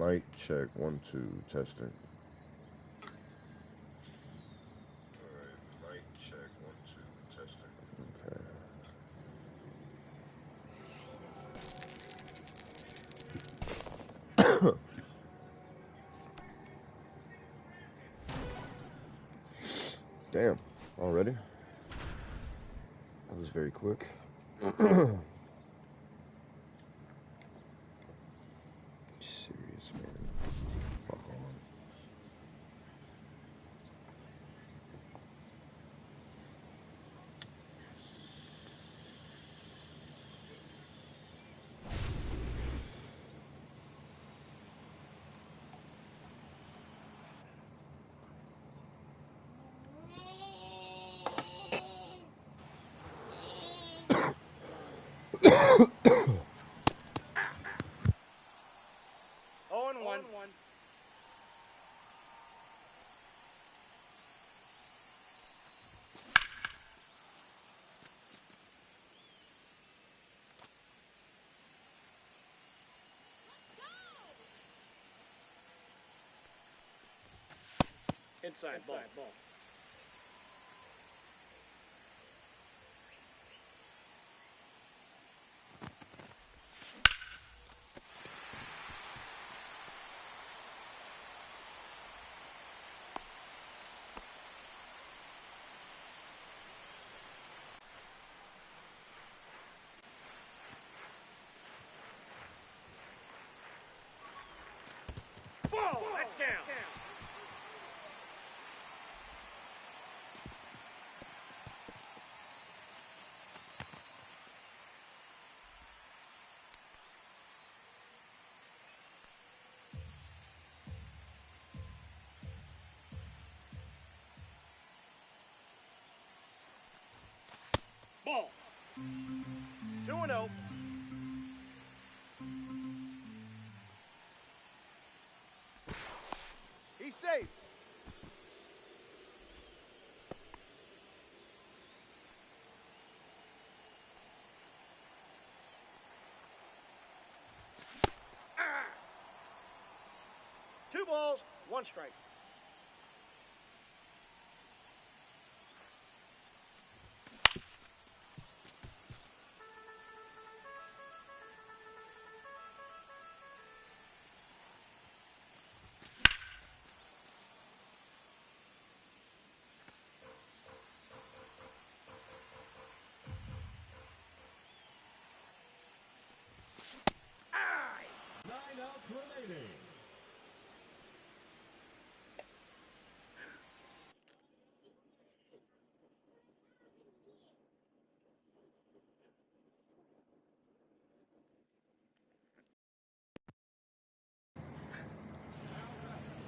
Mic check 1 2 testing. Alright, mic check 1 2 testing. Okay. Damn, already? That was very quick. Serious, man. Fuck on. One. Inside ball. Ball, that's down. Ball. 2-0. He's safe. Ah. 2 balls, 1 strike. Aye. 9 outs remaining.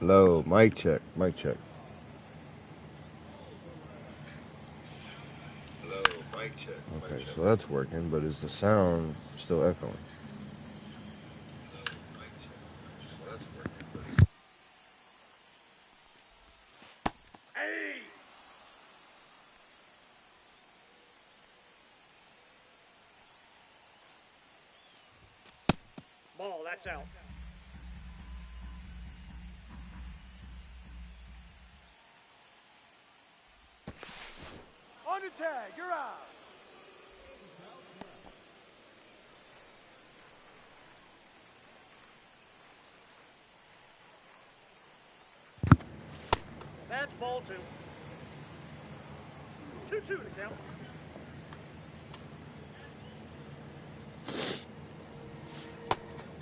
Hello, mic check, mic check. Hello, mic check. Okay, so that's working, but is the sound still echoing? Hey. Ball, that's out. On the tag, you're out. That's ball 2. 2-2 to count.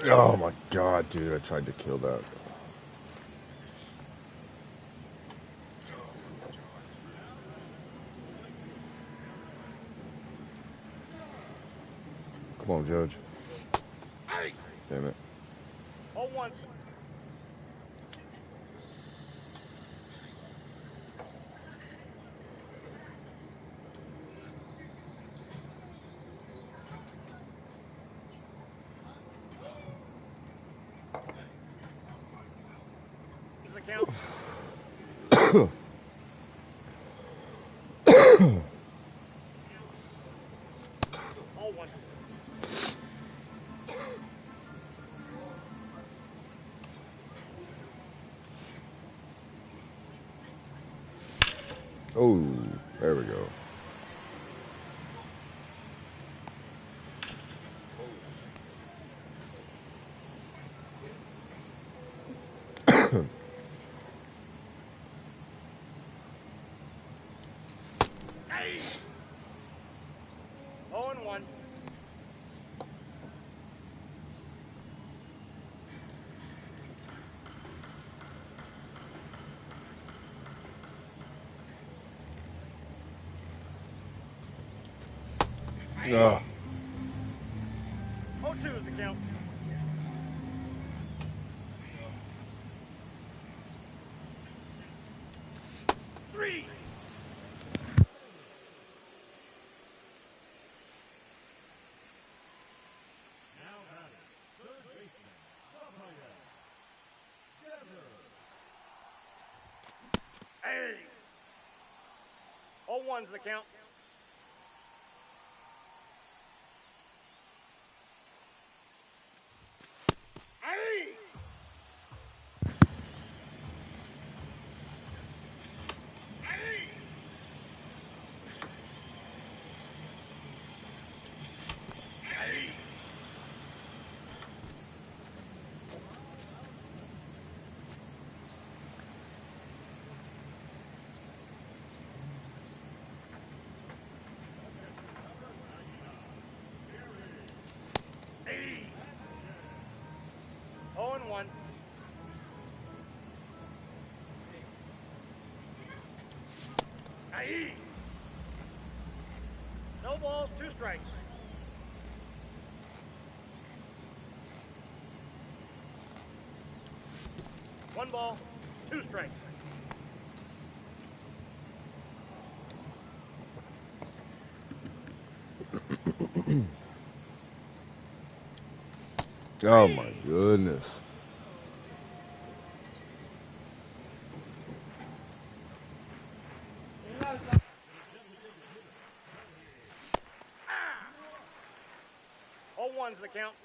Oh my god, dude, I tried to kill that. Come on, Judge. Hey. Damn it. 0-1. Is the count? 0-1. Oh, there we go. Hey! 0-1. Oh, 0-2 is the count. Three. Now batting, third baseman, umpire, Dever. Hey! 0-1's the count. Hey! Hey! Hey! Hey! 0-1. Hey! No balls, 2 strikes. 1 ball, 2 strikes. oh my goodness. Ah! 0-1's the count.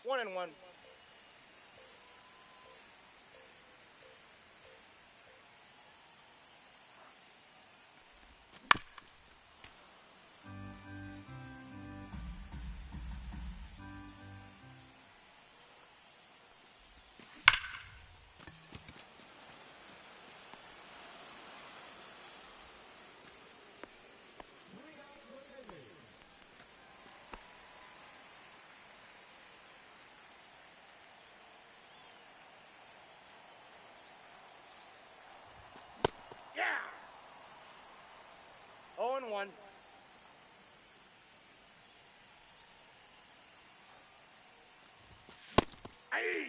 One and one. Yeah. 0-1. Hey.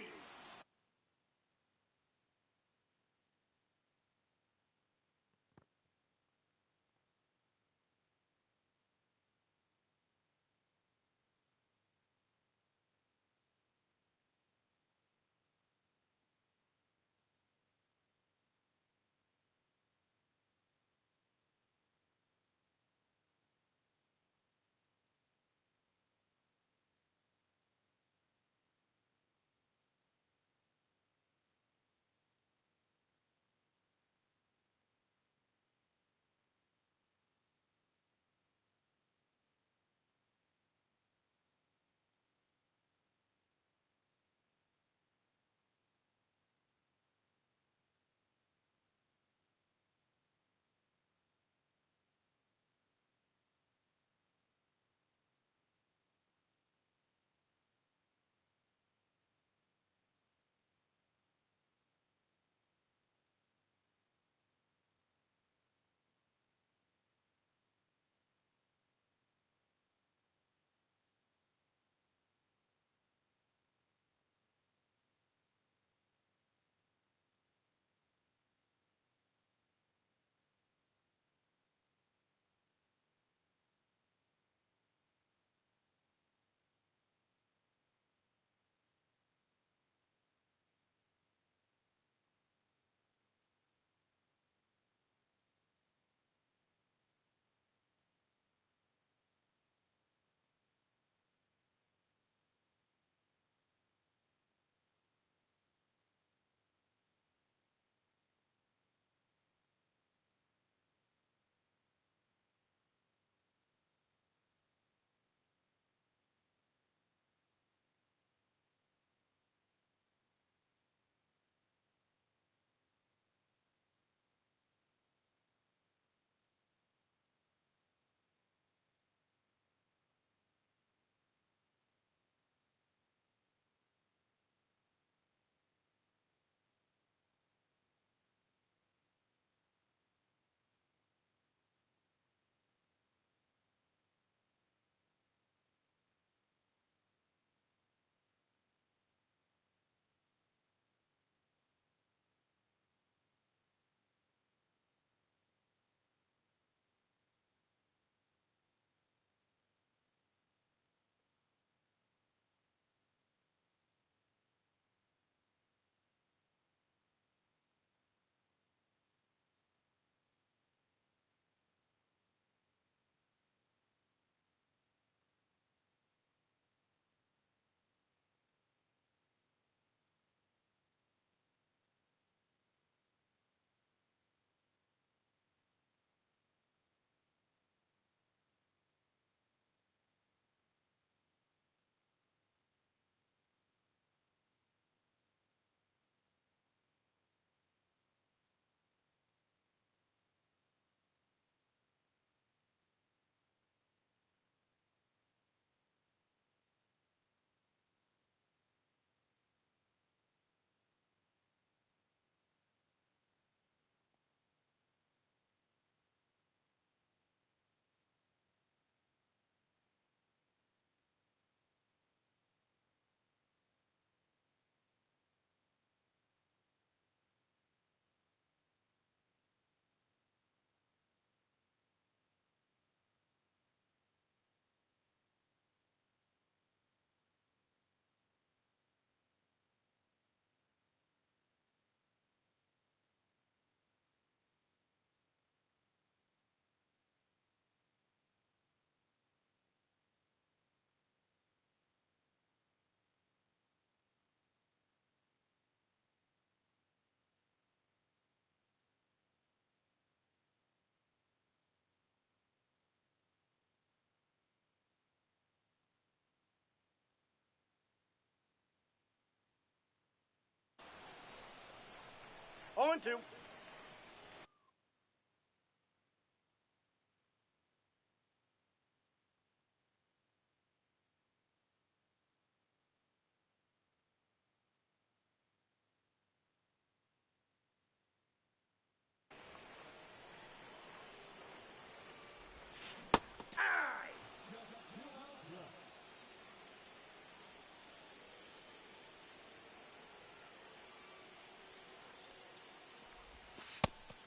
0-2.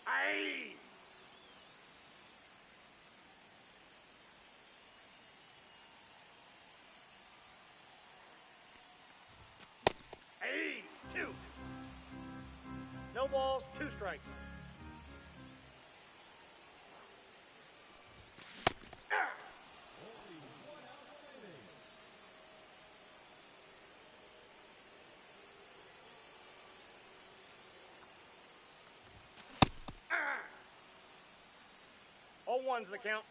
Aye. Aye. 2. No balls, 2 strikes. All one's the count.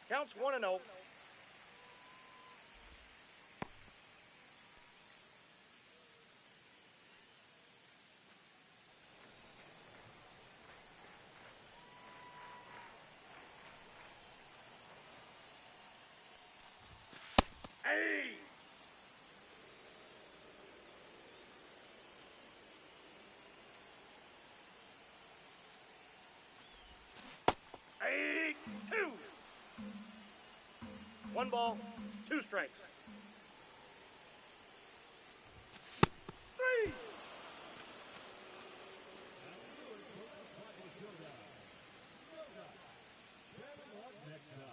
Counts 1-0. Aye. Aye. 2. 1 ball, 2 strikes. 3. Next time.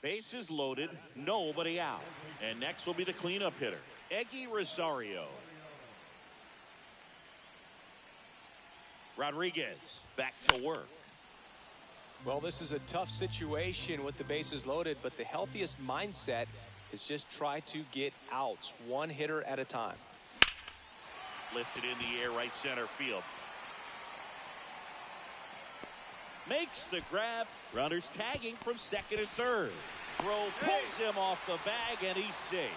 Bases loaded, nobody out. And next will be the cleanup hitter, Eggy Rosario. Rodriguez back to work. Well, this is a tough situation with the bases loaded, but the healthiest mindset is just try to get outs, one hitter at a time. Lifted in the air, right center field. Makes the grab. Runners tagging from second and third. Throw pulls him off the bag, and he's safe.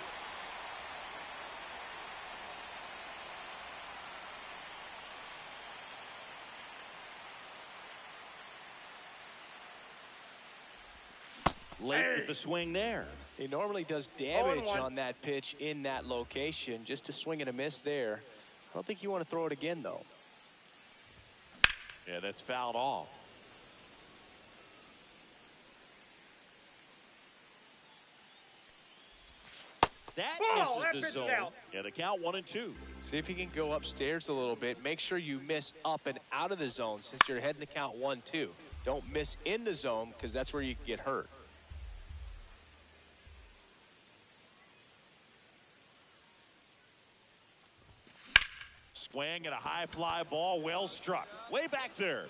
Late with the swing there. He normally does damage on that pitch in that location. Just a swing and a miss there. I don't think you want to throw it again, though. Yeah, that's fouled off. That Ball, that misses pitch the is zone. out. And a count 1-2. See if you can go upstairs a little bit. Make sure you miss up and out of the zone since you're heading the count 1-2. Don't miss in the zone because that's where you can get hurt. Swing and a high fly ball, well struck. Way back there.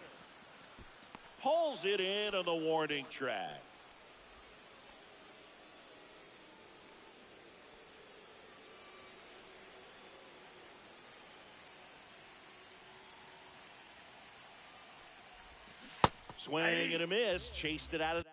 Pulls it in on the warning track. Swing and a miss. Chased it out of.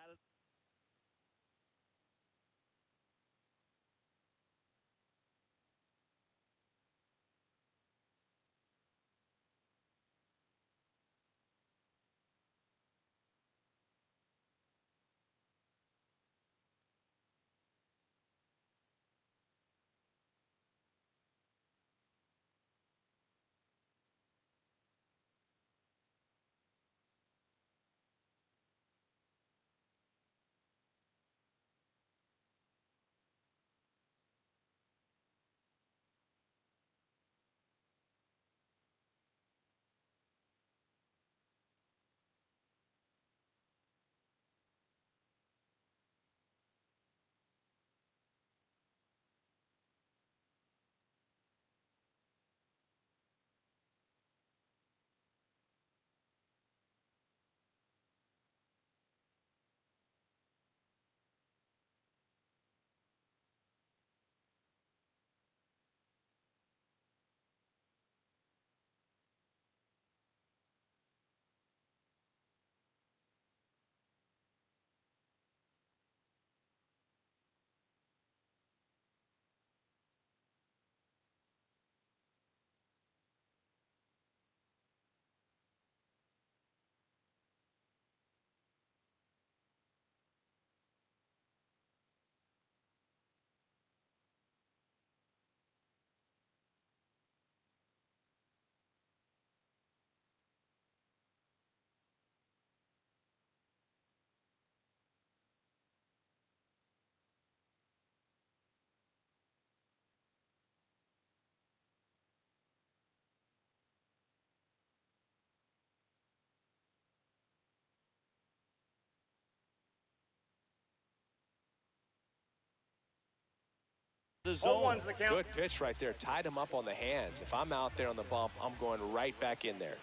The zone. The count. Good pitch right there. Tied him up on the hands. If I'm out there on the bump, I'm going right back in there.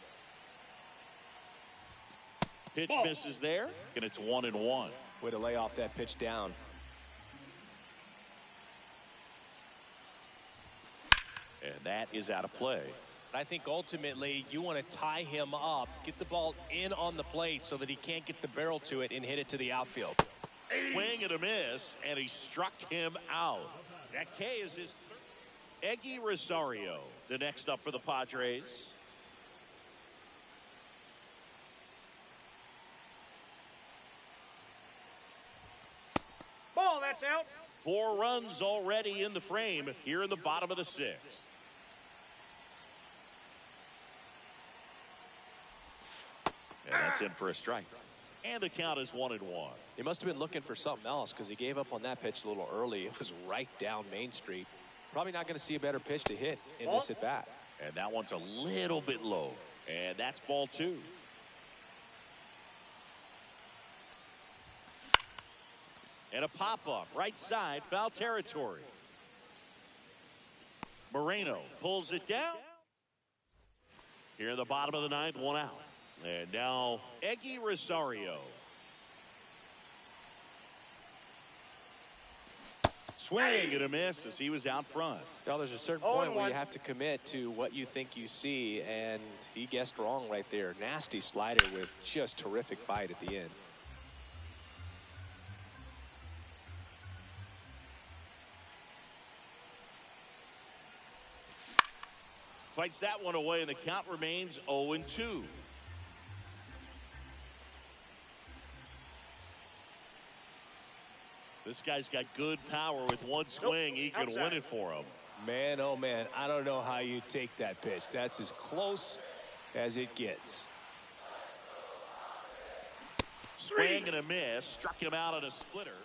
Pitch misses there, and it's 1-1. Way to lay off that pitch down. And that is out of play. I think ultimately you want to tie him up, get the ball in on the plate so that he can't get the barrel to it and hit it to the outfield. Swing and a miss, and he struck him out. That K is his third. Eggy Rosario, the next up for the Padres. Ball, that's out. 4 runs already in the frame here in the bottom of the 6th. And that's in for a strike. And the count is 1-1. He must have been looking for something else because he gave up on that pitch a little early. It was right down Main Street. Probably not going to see a better pitch to hit in this at bat. And that one's a little bit low. And that's ball 2. And a pop-up, right side, foul territory. Moreno pulls it down. Here in the bottom of the 9th, 1 out. And now Eggy Rosario. Swing and a miss as he was out front. Well, there's a certain point where you have to commit to what you think you see, and he guessed wrong right there. Nasty slider with just terrific bite at the end. Fights that one away, and the count remains 0-2. This guy's got good power. With one swing, he can win it for him. Man, oh man, I don't know how you take that pitch. That's as close as it gets. Swing and a miss. Struck him out on a splitter.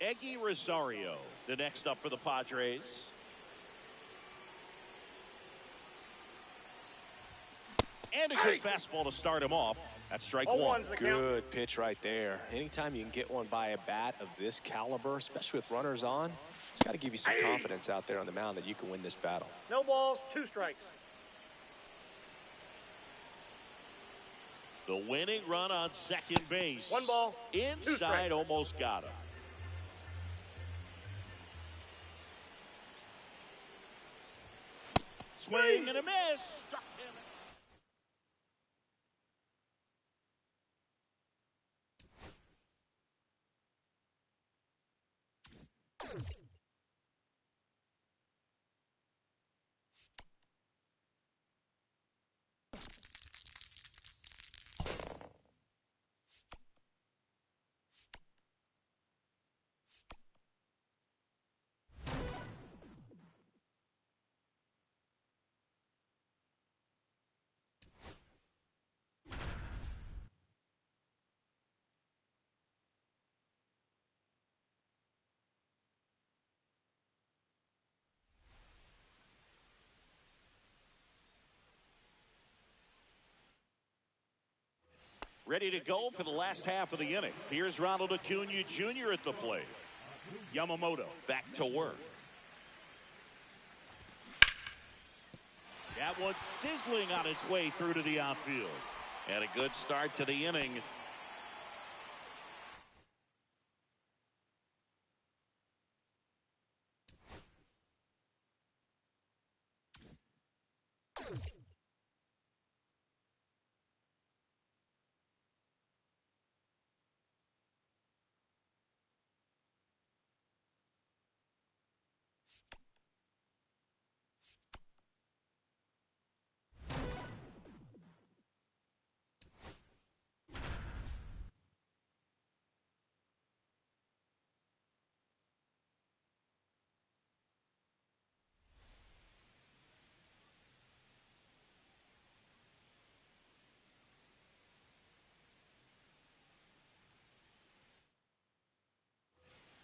Eggy Rosario, the next up for the Padres. And a good fastball to start him off. That's strike one. Good pitch right there. Anytime you can get one by a bat of this caliber, especially with runners on, it's got to give you some confidence out there on the mound that you can win this battle. No balls, 2 strikes. The winning run on second base. 1 ball, 2 Inside, strikes. almost got him. Swing and a miss. Struck him. Ready to go for the last half of the inning. Here's Ronald Acuna Jr. at the plate. Yamamoto back to work. That one sizzling on its way through to the outfield. And a good start to the inning.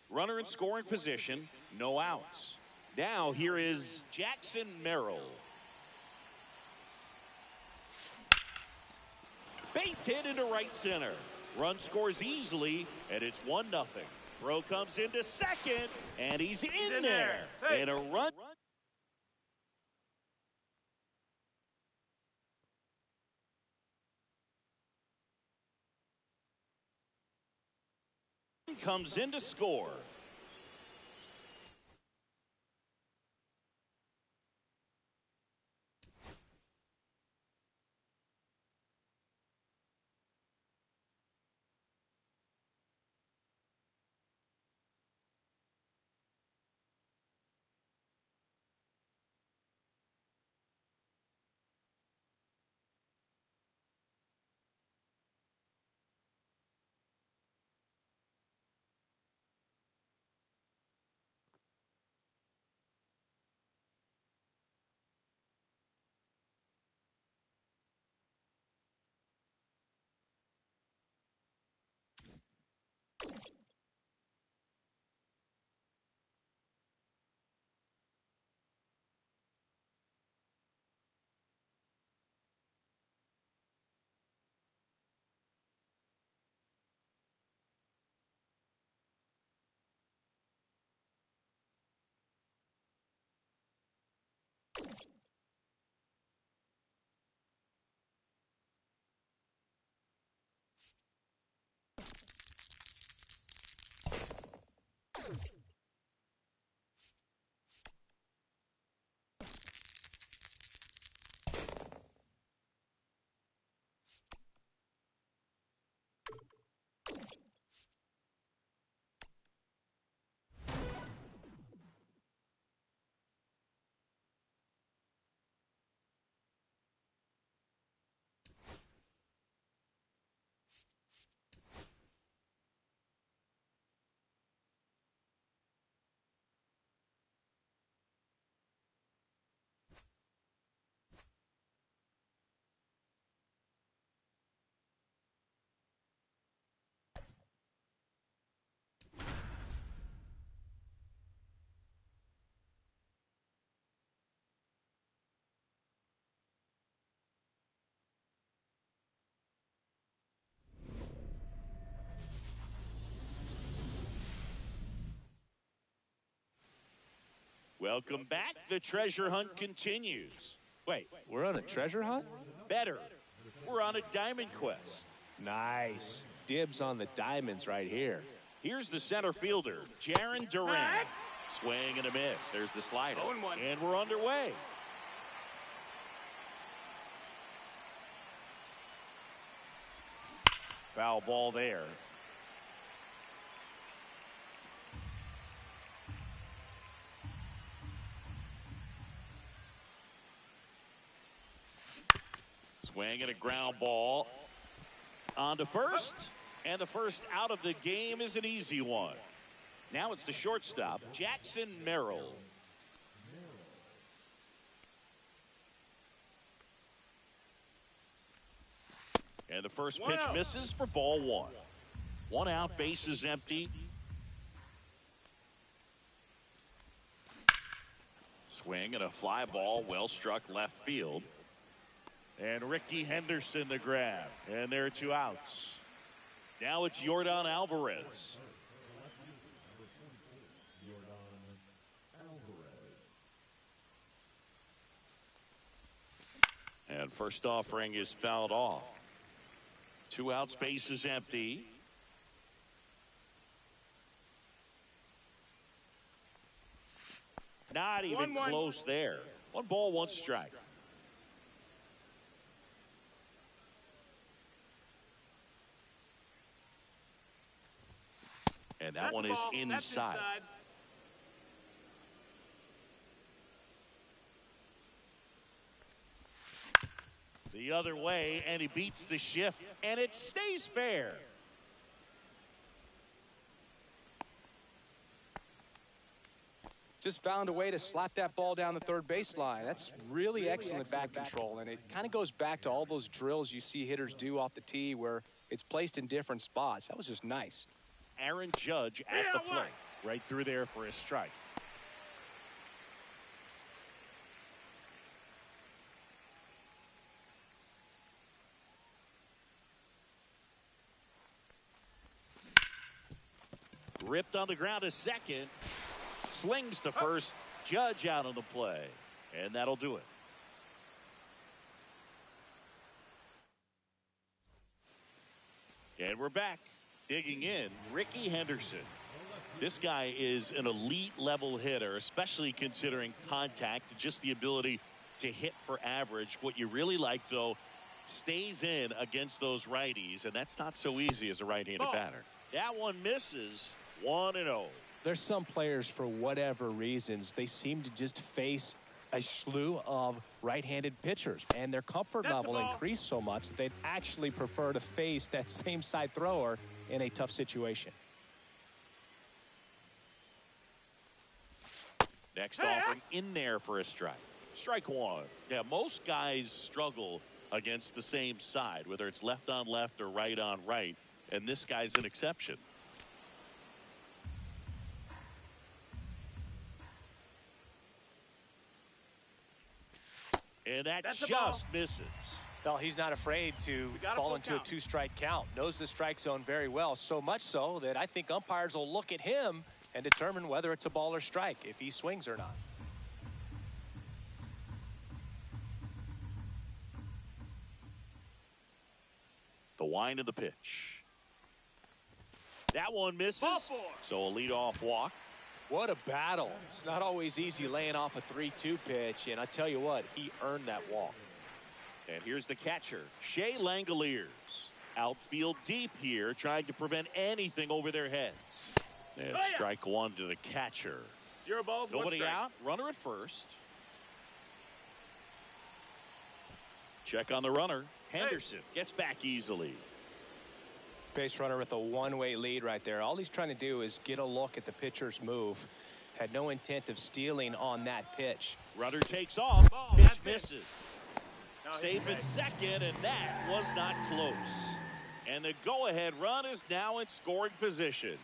Runner in scoring position, no outs. Now here is Jackson Merrill. Base hit into right center. Run scores easily, and it's 1-0. Throw comes into second, and he's in there. And a run comes in to score. Welcome back. The treasure hunt continues. Wait, We're on a treasure hunt? better. We're on a diamond quest. Nice. Dibs on the diamonds right here. Here's the center fielder, Jaron Duran. Swing and a miss. There's the slider. And we're underway. Foul ball there. Swing and a ground ball on to first. And the first out of the game is an easy one. Now it's the shortstop, Jackson Merrill. And the first pitch misses for ball one. One out, base is empty. Swing and a fly ball, well struck left field. And Ricky Henderson the grab. And there are 2 outs. Now it's Yordan Alvarez. And first offering is fouled off. 2 outs, base is empty. Not even close there. 1 ball, 1 strike. And that one is inside. The other way, and he beats the shift, and it stays fair. Just found a way to slap that ball down the third baseline. That's really excellent bat control, and it kind of goes back to all those drills you see hitters do off the tee where it's placed in different spots. That was just nice. Aaron Judge at the plate. Right through there for a strike. Ripped on the ground to second. Slings to first. Judge out on the play. And that'll do it. And we're back. Digging in, Ricky Henderson. This guy is an elite level hitter, especially considering contact, just the ability to hit for average. What you really like, though, stays in against those righties, and that's not so easy as a right-handed batter. That one misses. 1-0. There's some players, for whatever reasons, they seem to just face a slew of right-handed pitchers, and their comfort level increased so much that they'd actually prefer to face that same side thrower in a tough situation. Next offering in there for a strike. Strike one. Yeah, most guys struggle against the same side, whether it's left on left or right on right, and this guy's an exception. And that just misses. Well, he's not afraid to fall into a 2-strike count. Knows the strike zone very well, so much so that I think umpires will look at him and determine whether it's a ball or strike, if he swings or not. The wind of the pitch. That one misses. So a leadoff walk. What a battle. It's not always easy laying off a 3-2 pitch, and I tell you what, he earned that walk. And here's the catcher, Shea Langoliers. Outfield deep here, trying to prevent anything over their heads. And strike one to the catcher. 0 balls, 1 Nobody strike. out, runner at first. Check on the runner. Henderson gets back easily. Base runner with a one-way lead right there. All he's trying to do is get a look at the pitcher's move. Had no intent of stealing on that pitch. Runner takes off. Pitch misses. Safe at second, and that was not close. And the go-ahead run is now in scoring position.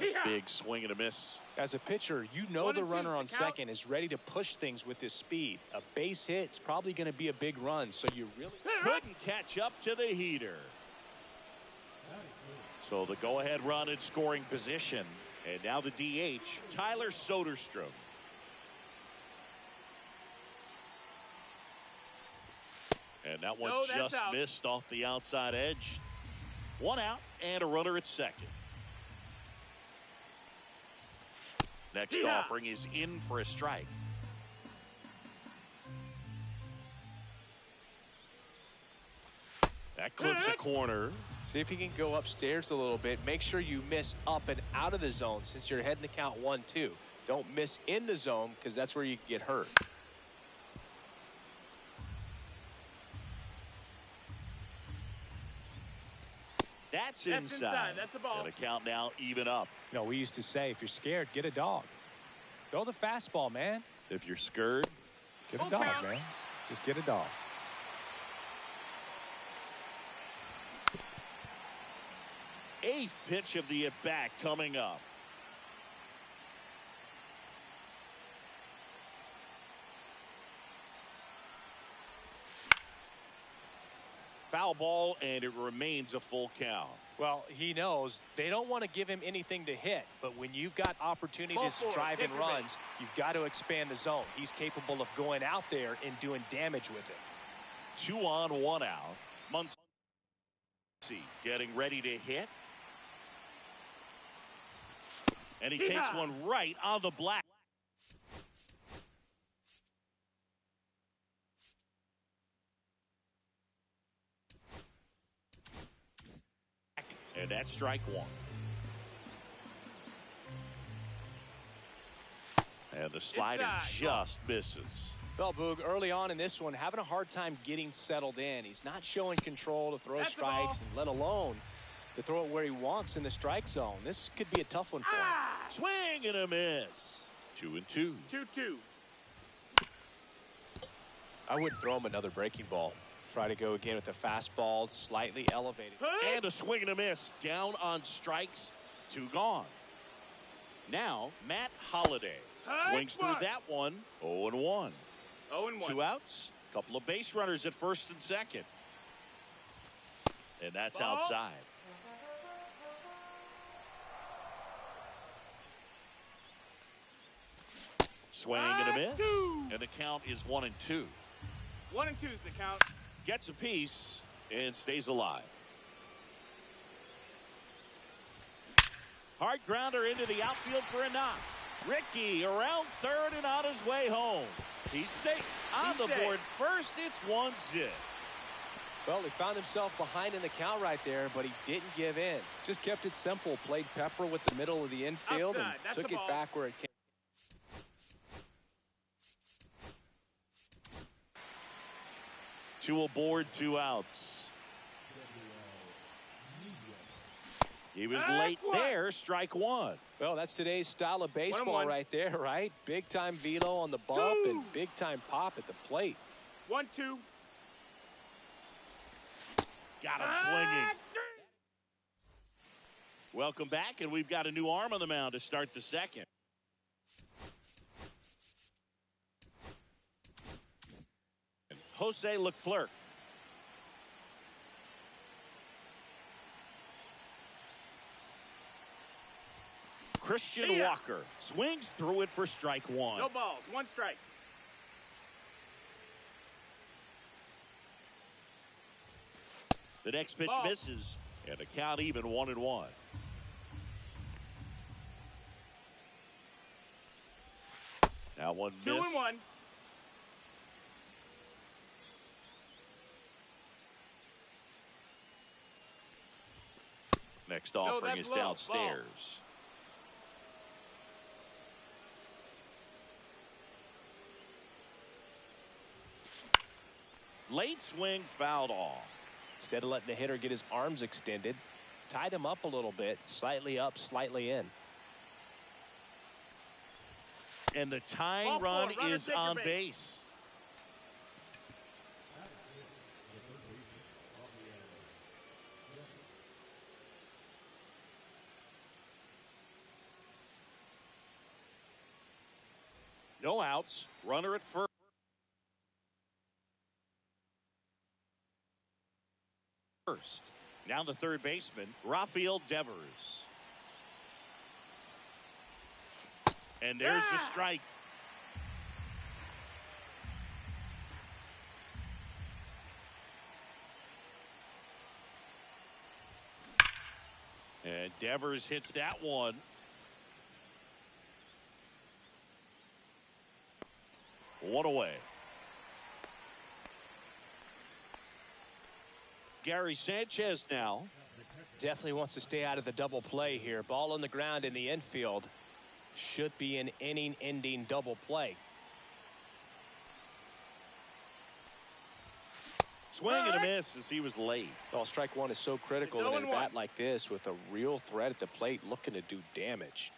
Yeah, big swing and a miss. As a pitcher, you know the runner on second is ready to push things with his speed. A base hit's probably going to be a big run, so you really couldn't catch up to the heater. So the go-ahead run in scoring position. And now the DH, Tyler Soderstrom. And that one just missed off the outside edge. One out and a runner at second. Next offering is in for a strike. That clips a corner. See if you can go upstairs a little bit. Make sure you miss up and out of the zone since you're heading the count 1-2. Don't miss in the zone because that's where you get hurt. That's inside. That's a ball. And the count now even up. You know, we used to say, if you're scared, get a dog. Throw the fastball, man. If you're scared, get a dog, man. Just get a dog. Eighth pitch of the at-bat coming up. Foul ball, and it remains a full count. Well, he knows they don't want to give him anything to hit, but when you've got opportunities to drive in runs, you've got to expand the zone. He's capable of going out there and doing damage with it. 2 on, 1 out. Muncy getting ready to hit. And he takes one right on the black. And that's strike one. And the slider just misses. Well, Boog, early on in this one, having a hard time getting settled in. He's not showing control to throw strikes, and let alone to throw it where he wants in the strike zone. This could be a tough one for him. Swing and a miss. 2-2. 2-2. I wouldn't throw him another breaking ball. Try to go again with the fastball, slightly elevated. And a swing and a miss. Down on strikes. 2 gone. Now, Matt Holliday swings through that one. 0-1. 0-1. 2 outs. Couple of base runners at first and second. And that's outside. Swing and a miss. And the count is 1-2. 1-2 is the count. Gets a piece and stays alive. Hard grounder into the outfield for a knock. Ricky around third and on his way home. He's safe on the board first. It's 1-0. Well, he found himself behind in the count right there, but he didn't give in. Just kept it simple. Played pepper with the middle of the infield and took it back where it came. Two aboard, 2 outs. He was late there, strike one. Well, that's today's style of baseball right there, right? Big time velo on the bump and big time pop at the plate. 1-2. Got him swinging. Welcome back, and we've got a new arm on the mound to start the second. Jose Leclerc. Christian Walker swings through it for strike one. No balls, 1 strike. The next pitch misses, and the count even 1-1. Now one miss. 2-1. Next offering is downstairs. Late swing fouled off. Instead of letting the hitter get his arms extended, tied him up a little bit, slightly up, slightly in. And the tying run is on base. No outs. Runner at first. Now the third baseman, Rafael Devers. And there's the strike. And Devers hits that one. One away. Gary Sanchez now. Definitely wants to stay out of the double play here. Ball on the ground in the infield. Should be an inning-ending double play. Swing and a miss as he was late. Oh, strike one is so critical in a bat like this with a real threat at the plate looking to do damage.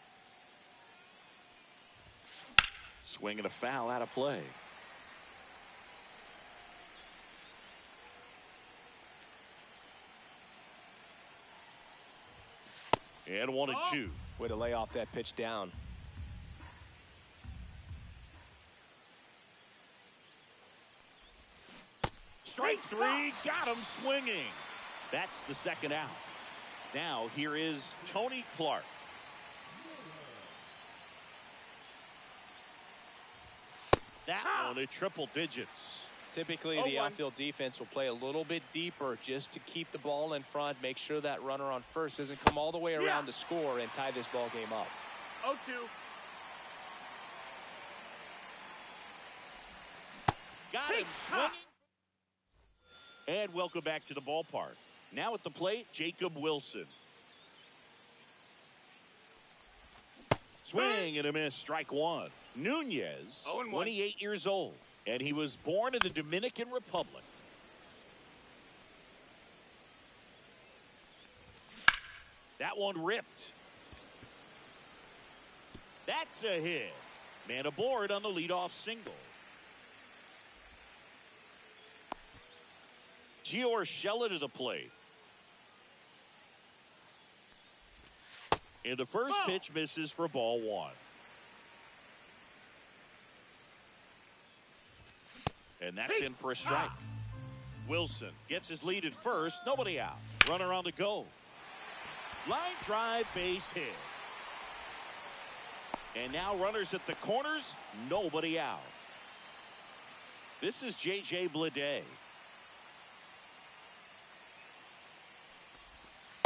Swing and a foul out of play. And 1-2. Way to lay off that pitch down. Strike three, got him swinging. That's the second out. Now here is Tony Clark. That one at triple digits. Typically, the outfield defense will play a little bit deeper just to keep the ball in front, make sure that runner on first doesn't come all the way around to score and tie this ball game up. 0-2. Got him swinging. And welcome back to the ballpark. Now at the plate, Jacob Wilson. Swing and a miss, strike one. Nunez, 28 years old, and he was born in the Dominican Republic. That one ripped. That's a hit. Man aboard on the leadoff single. Gio Urshela to the plate. And the first pitch misses for ball one. And that's in for a strike. Wilson gets his lead at first. Nobody out. Runner on the go. Line drive, base hit. And now runners at the corners. Nobody out. This is J.J. Bleday.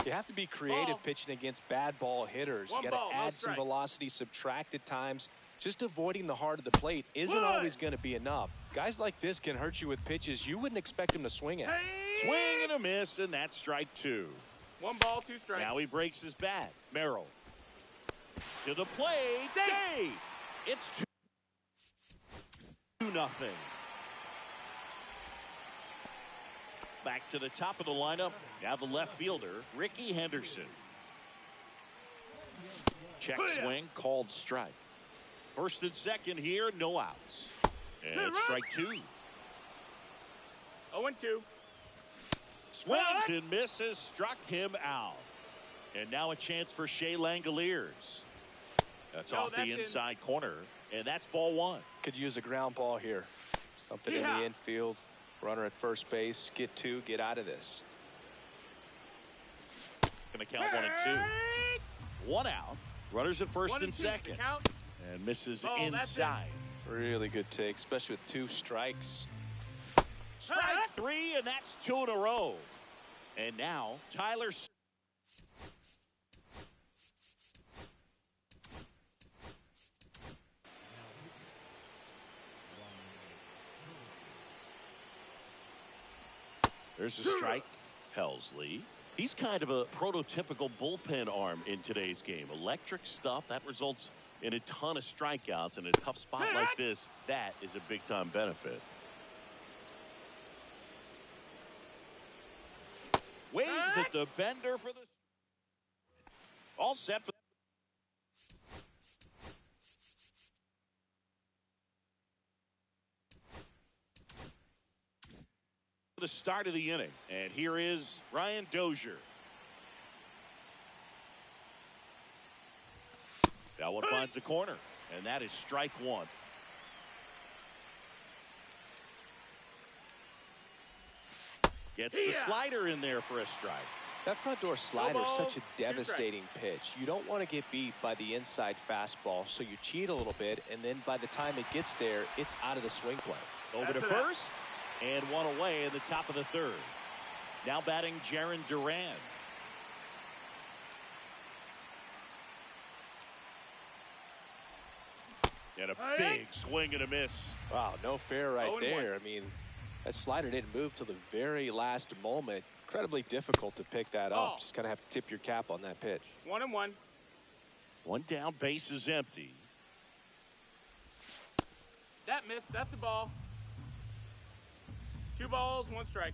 You have to be creative pitching against bad ball hitters. You got to add some velocity, subtract at times. Just avoiding the heart of the plate isn't always going to be enough. Guys like this can hurt you with pitches you wouldn't expect them to swing at. Swing and a miss, and that's strike two. 1 ball, 2 strikes. Now he breaks his bat. Merrill to the plate. Save. It's 2-0. Back to the top of the lineup. Now the left fielder, Ricky Henderson. Check swing, called strike. First and second here, no outs. And it's strike two. 0-2. Swings and misses, struck him out. And now a chance for Shea Langoliers. That's off the inside corner, and that's ball one. Could use a ground ball here. Something in the infield. Runner at first base. Get two. Get out of this. Going to count 1-2. One out. Runners at first and second. And misses inside. Really good take, especially with 2 strikes. Strike three, and that's 2 in a row. And now Tyler. There's a strike. Helsley. He's kind of a prototypical bullpen arm in today's game. Electric stuff that results in a ton of strikeouts in a tough spot like this. That is a big time benefit. Waves at the bender for the. All set for. The start of the inning, and here is Ryan Dozier. That one finds the corner, and that is strike one. Gets the slider in there for a strike. That front door slider is such a balls, 2 devastating pitch. You don't want to get beat by the inside fastball, so you cheat a little bit, and then by the time it gets there, it's out of the swing plane. Over to first, and one away in the top of the third. Now batting Jarren Duran. And a big swing and a miss. Wow, no fair right 0-1. there. I mean, that slider didn't move till the very last moment. Incredibly difficult to pick that up. Just kind of have to tip your cap on that pitch. 1-1. One down, base is empty. That missed. That's a ball. 2 balls, 1 strike.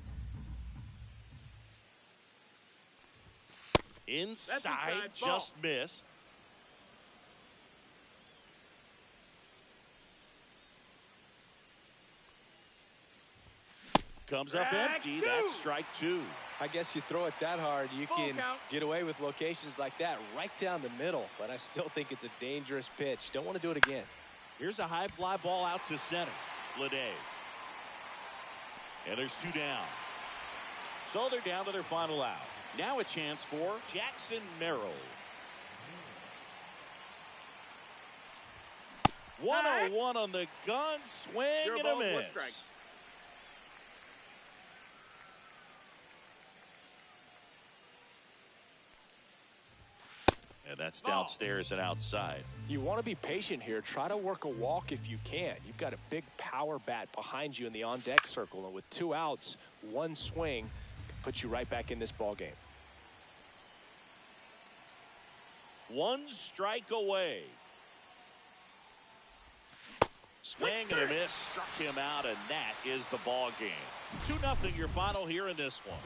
Inside, just missed. Comes up empty. That's strike 2. I guess you throw it that hard, you Full can count. get away with locations like that right down the middle. But I still think it's a dangerous pitch. Don't want to do it again. Here's a high fly ball out to center. Lede. And there's 2 down. So they're down to their final out. Now a chance for Jackson Merrill. 101 on the gun. Swing 0 and a balls, 1 miss. strike. And that's downstairs and outside. You want to be patient here. Try to work a walk if you can. You've got a big power bat behind you in the on-deck circle. And with 2 outs, 1 swing can put you right back in this ball game. 1 strike away. Swing and a miss. Struck him out, and that is the ball game. 2-0 your final here in this one.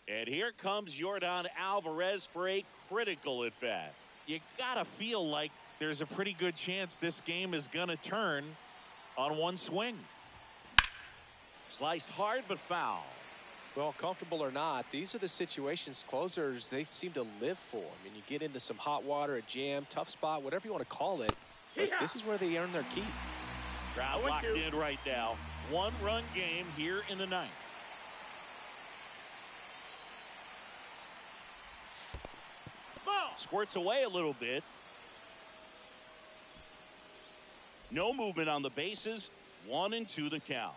And here comes Yordan Alvarez for a critical at bat. You gotta feel like there's a pretty good chance this game is gonna turn on 1 swing. Sliced hard but foul. Well, comfortable or not, these are the situations closers they seem to live for. I mean, you get into some hot water, a jam, tough spot, whatever you want to call it. But this is where they earn their keep. Crowd locked in right now. 1-run game here in the 9th. Squirts away a little bit. No movement on the bases. 1-2 the count.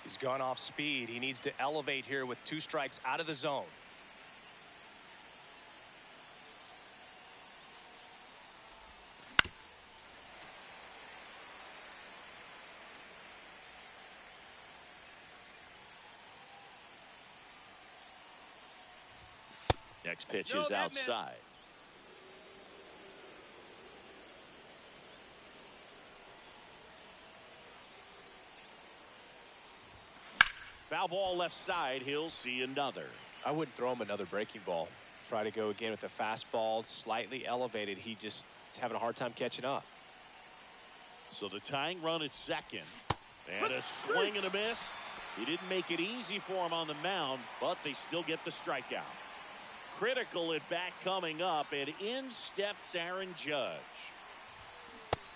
He's gone off speed. He needs to elevate here with 2 strikes out of the zone. Next pitch is outside. Foul ball left side. He'll see another. I wouldn't throw him another breaking ball. Try to go again with the fastball, slightly elevated. He just is having a hard time catching up. So the tying run at second. And a swing and a miss. He didn't make it easy for him on the mound, but they still get the strikeout. Critical at bat coming up, and in steps Aaron Judge.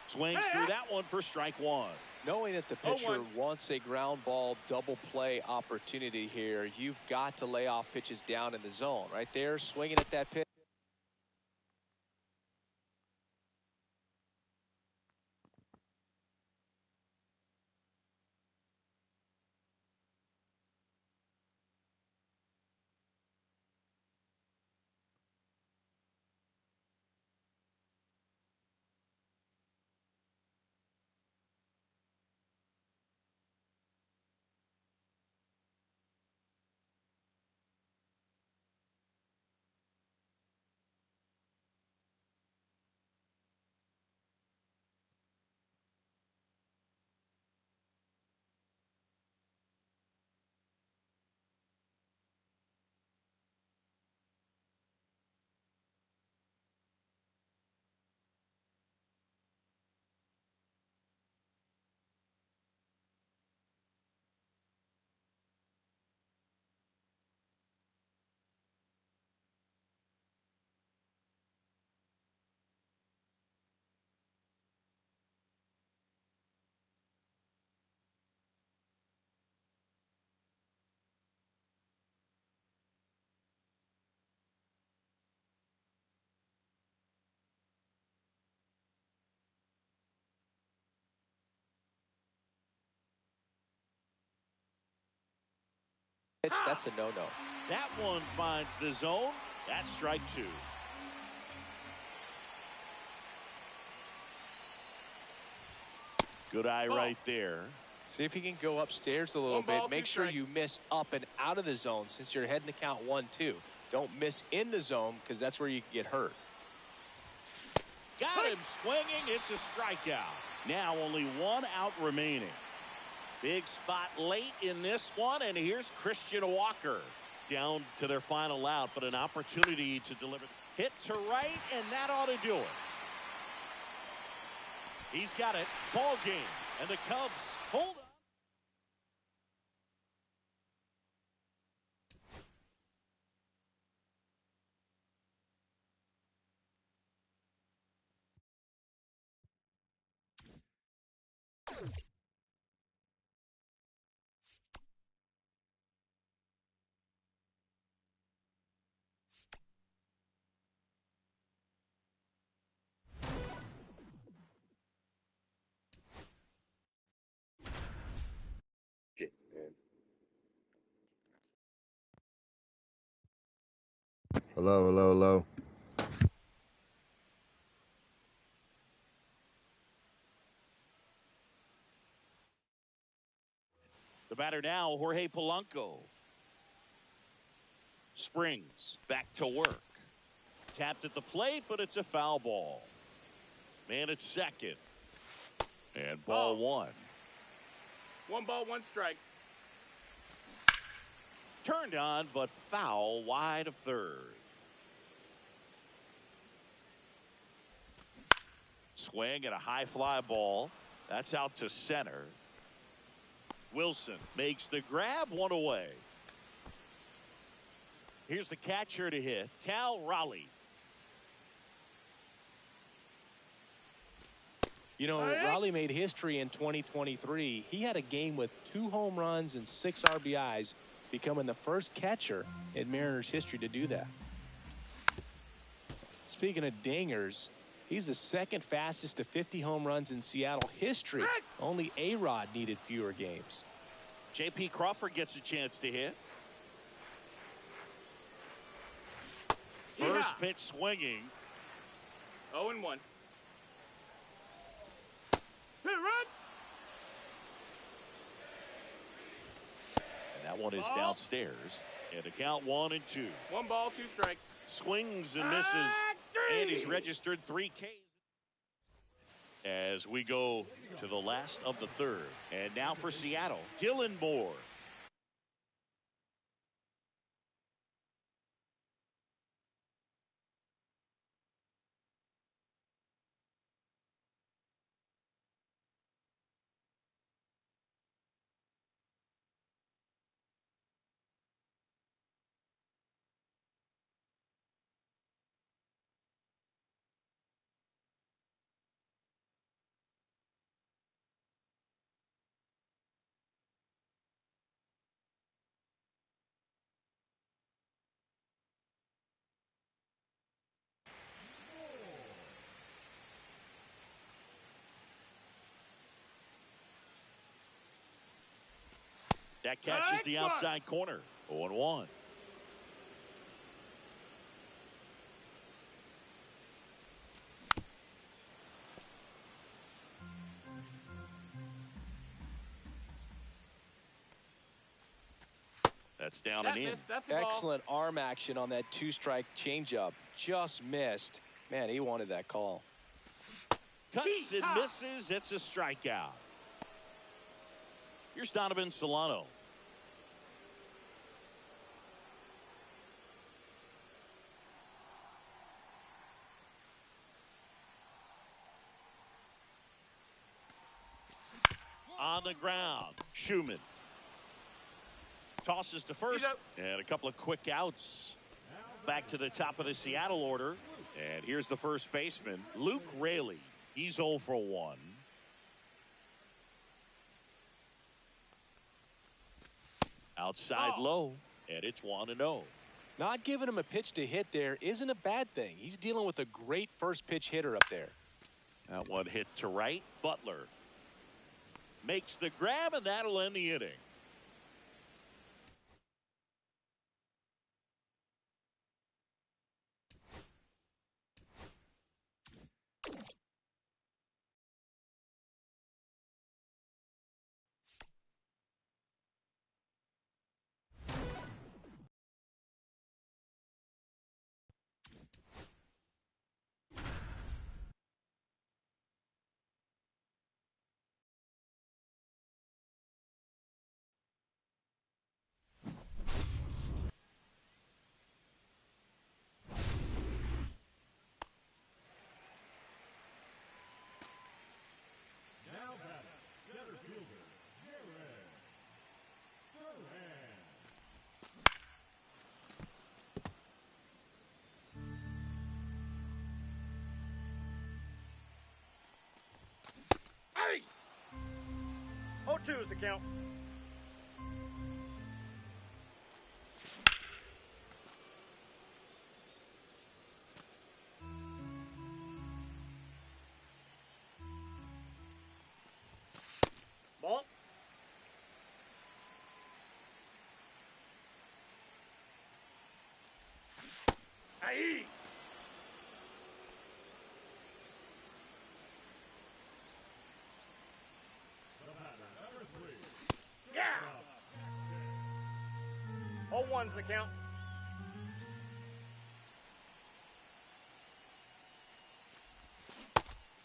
Swings through that one for strike 1. Knowing that the pitcher wants a ground ball double play opportunity here, you've got to lay off pitches down in the zone. Right there, swinging at that pitch. That's a no-no. That one finds the zone. That's strike two. Good eye right there. See if you can go upstairs a little bit. Make sure you miss up and out of the zone since you're heading to count 1-2. Don't miss in the zone because that's where you can get hurt. Got him swinging. It's a strikeout. Now only one out remaining. Big spot late in this one, and here's Christian Walker down to their final out, but an opportunity to deliver. Hit to right, and that ought to do it. He's got it. Ball game, and the Cubs hold on. Hello, hello, hello. The batter now, Jorge Polanco. Springs back to work. Tapped at the plate, but it's a foul ball. Man at second. And ball one. 1 ball, 1 strike. Turned on, but foul wide of third. Swing and a high fly ball. That's out to center. Wilson makes the grab, one away. Here's the catcher to hit, Cal Raleigh. You know, Raleigh made history in 2023. He had a game with 2 home runs and 6 RBIs, becoming the first catcher in Mariners history to do that. Speaking of dingers, he's the second fastest to 50 home runs in Seattle history. Only A-Rod needed fewer games. J.P. Crawford gets a chance to hit. First pitch swinging. 0-1. And that one is downstairs. And a count 1-2. 1 ball, 2 strikes. Swings and misses. And he's registered 3 Ks. As we go to the last of the third. And now for Seattle, Dylan Moore. That catches the outside corner. 0-1. That's down and in. Excellent arm action on that 2-strike changeup. Just missed. Man, he wanted that call. Cuts and misses. It's a strikeout. Here's Donovan Solano. On the ground, Schumann tosses to first, and a couple of quick outs. Back to the top of the Seattle order, and here's the first baseman, Luke Raley. He's 0 for 1. Outside low, and it's 1-0. Not giving him a pitch to hit there isn't a bad thing. He's dealing with a great first pitch hitter up there. That one hit to right. Butler makes the grab, and that'll end the inning. 2 is the count. Ball. Aye. Number 3. Yeah. 0-1's the count.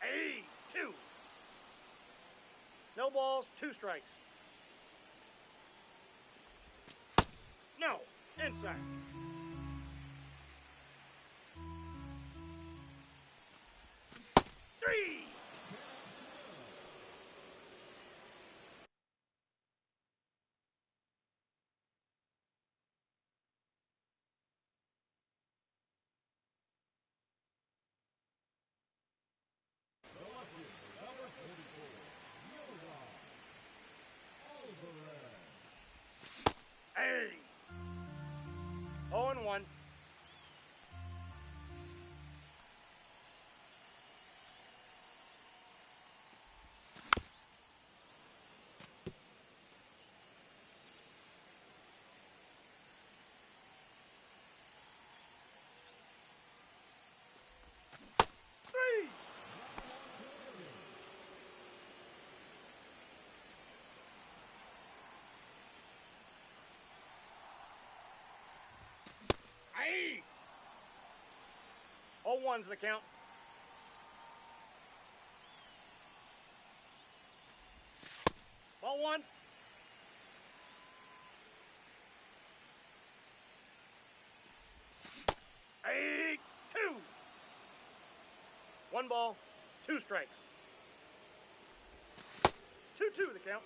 Aye. 2. No balls, 2 strikes. No. Inside. Three. Number 44. Alvarez. Hey. 0-1. Three. Aye. 0-1's the count. Ball 1. Aye. 2. 1 ball, 2 strikes. 2-2 the count.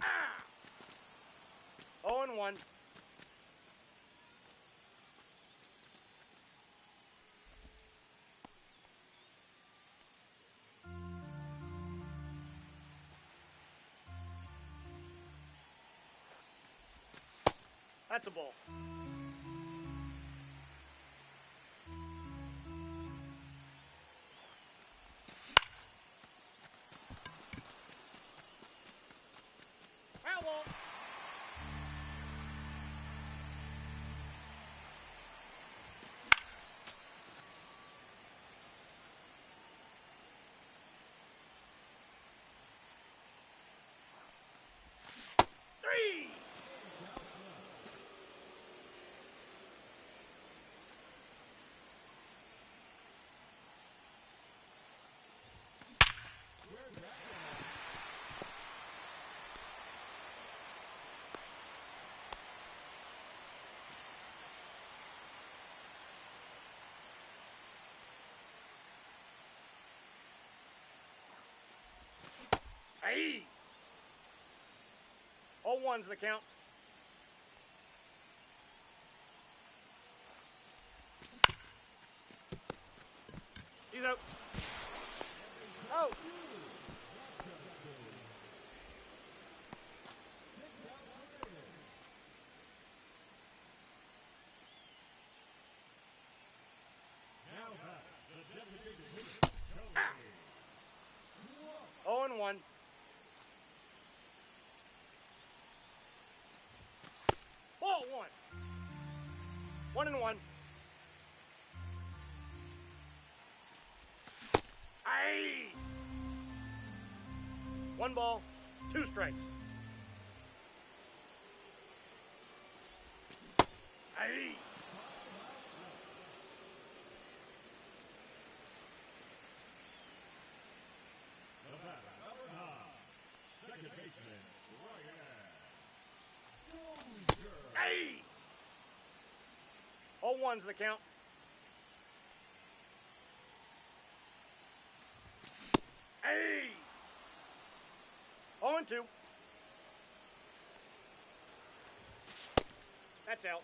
Ah! 0-1. That's a ball. Foul ball. Three. Aye. 0-1's the count. He's out. Oh. Now back, the designated hitter, Tony. 0-1. Ball 1. 1-1. Aye. 1 ball, 2 strikes. Aye. The batter, number 9, second baseman, Ryan Jones. 0-1's the count. Hey! 0-2. That's out.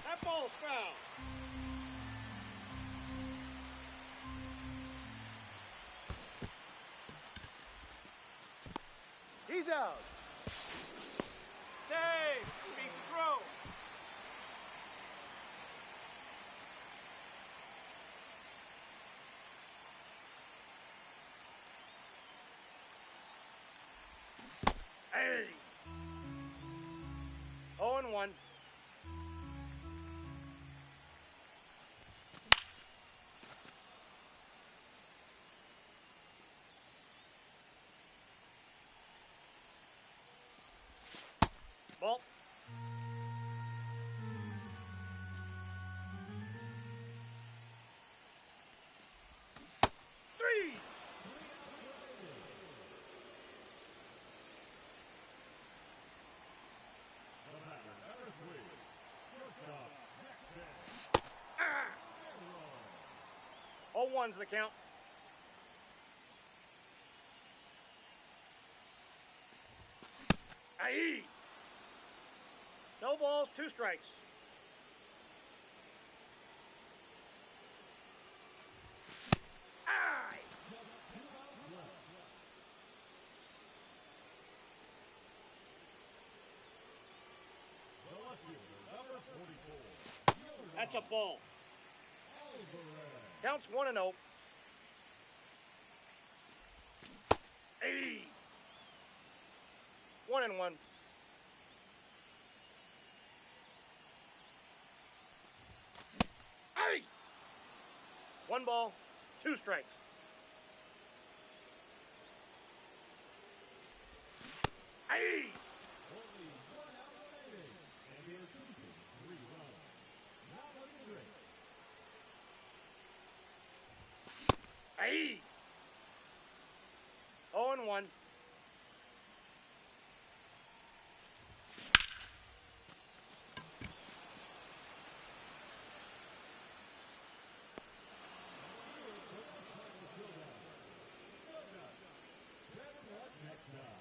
That ball's foul. He's out. Save. Beats the throw. Hey. 0-1. Ball. Three. The batter, number 3. Shortstop, Ah. 0-1's the count. Aye. No balls, 2 strikes. Aye. the left fielder, number 44. That's a ball. Counts 1-0. Hey. 1-1. Hey. 1 ball, 2 strikes. Hey. Only 1 out remaining, and they're chasing 3 runs. Now looking great. Hey. 0-1. Next up.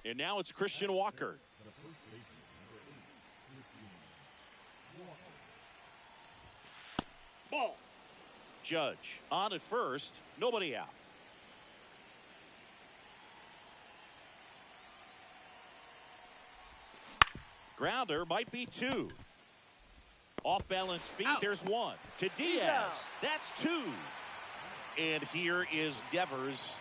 And now it's Christian Walker. The first baseman, number 8, Christian Walker. Ball. Judge on at first, nobody out. Grounder might be 2. Off balance feet, Out. there's 1. To out. Diaz, that's 2. And here is Devers.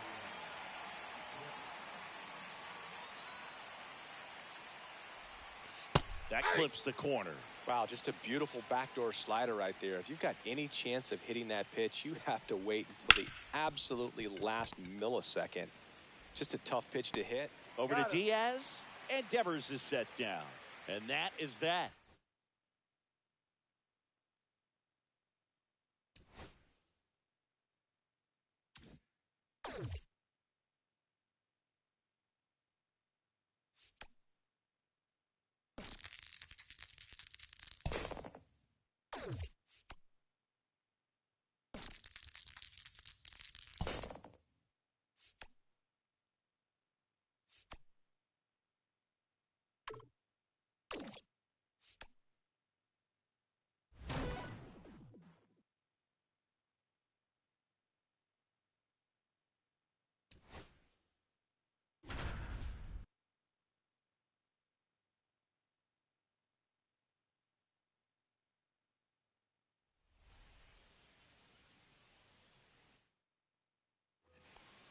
That clips the corner. Wow, just a beautiful backdoor slider right there. If you've got any chance of hitting that pitch, you have to wait until the absolutely last millisecond. Just a tough pitch to hit. Over Got to it. Diaz, and Devers is set down. And that is that.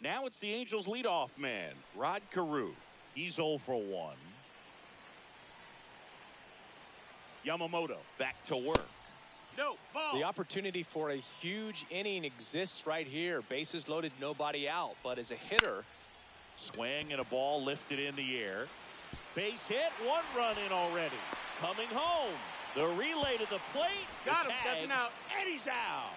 Now it's the Angels leadoff man, Rod Carew. He's 0 for 1. Yamamoto back to work. No, ball. The opportunity for a huge inning exists right here. Bases loaded, nobody out. But as a hitter, Swing and a ball lifted in the air. Base hit, 1 run in already. Coming home. The relay to the plate. Got the him, tag, stepping out. and he's out.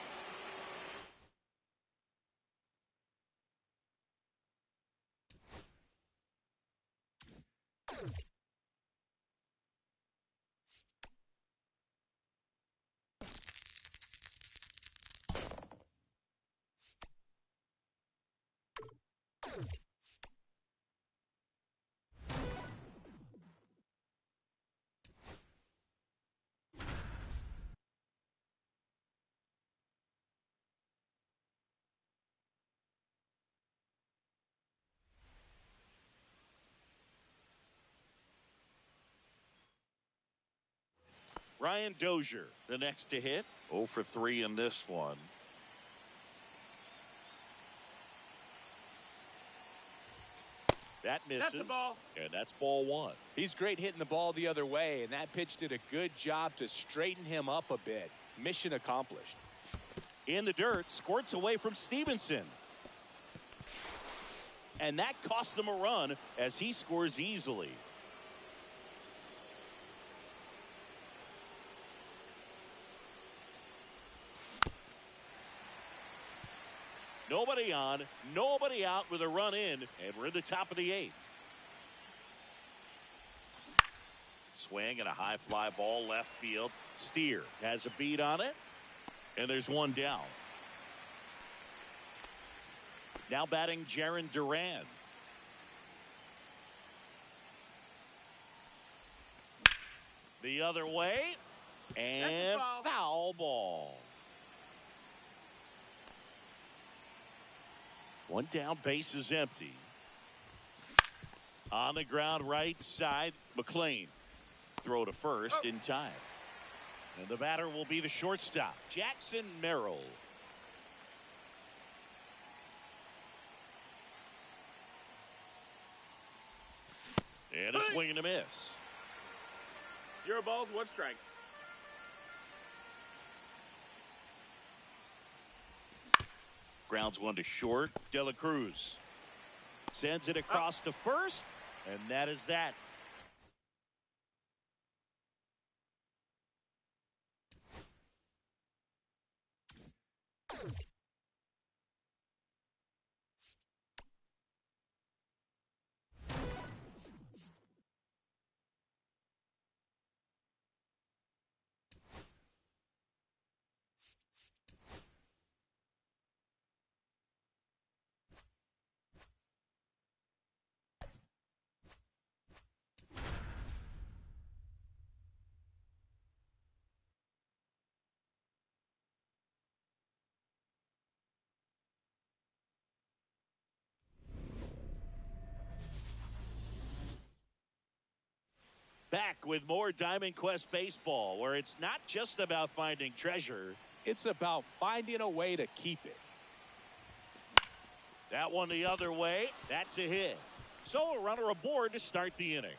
Ryan Dozier, the next to hit. 0 for 3 in this one. That misses. That's a ball. And that's ball 1. he's great hitting the ball the other way, and that pitch did a good job to straighten him up a bit. Mission accomplished. In the dirt, squirts away from Stevenson. And that cost him a run as he scores easily. Nobody on, nobody out with a run in, and we're in the top of the 8th. Swing and a high fly ball left field. Steer has a beat on it, and there's 1 down. Now batting Jarren Duran. The other way, and foul ball. 1 down, base is empty. On the ground, right side, McLean. Throw to first in time. And the batter will be the shortstop, Jackson Merrill. And a swing and a miss. 0 balls, 1 strike. Grounds 1 to short. De La Cruz sends it across to first, and that is that. Back with more Diamond Quest Baseball, where it's not just about finding treasure. It's about finding a way to keep it. That one the other way. That's a hit. So a runner aboard to start the inning.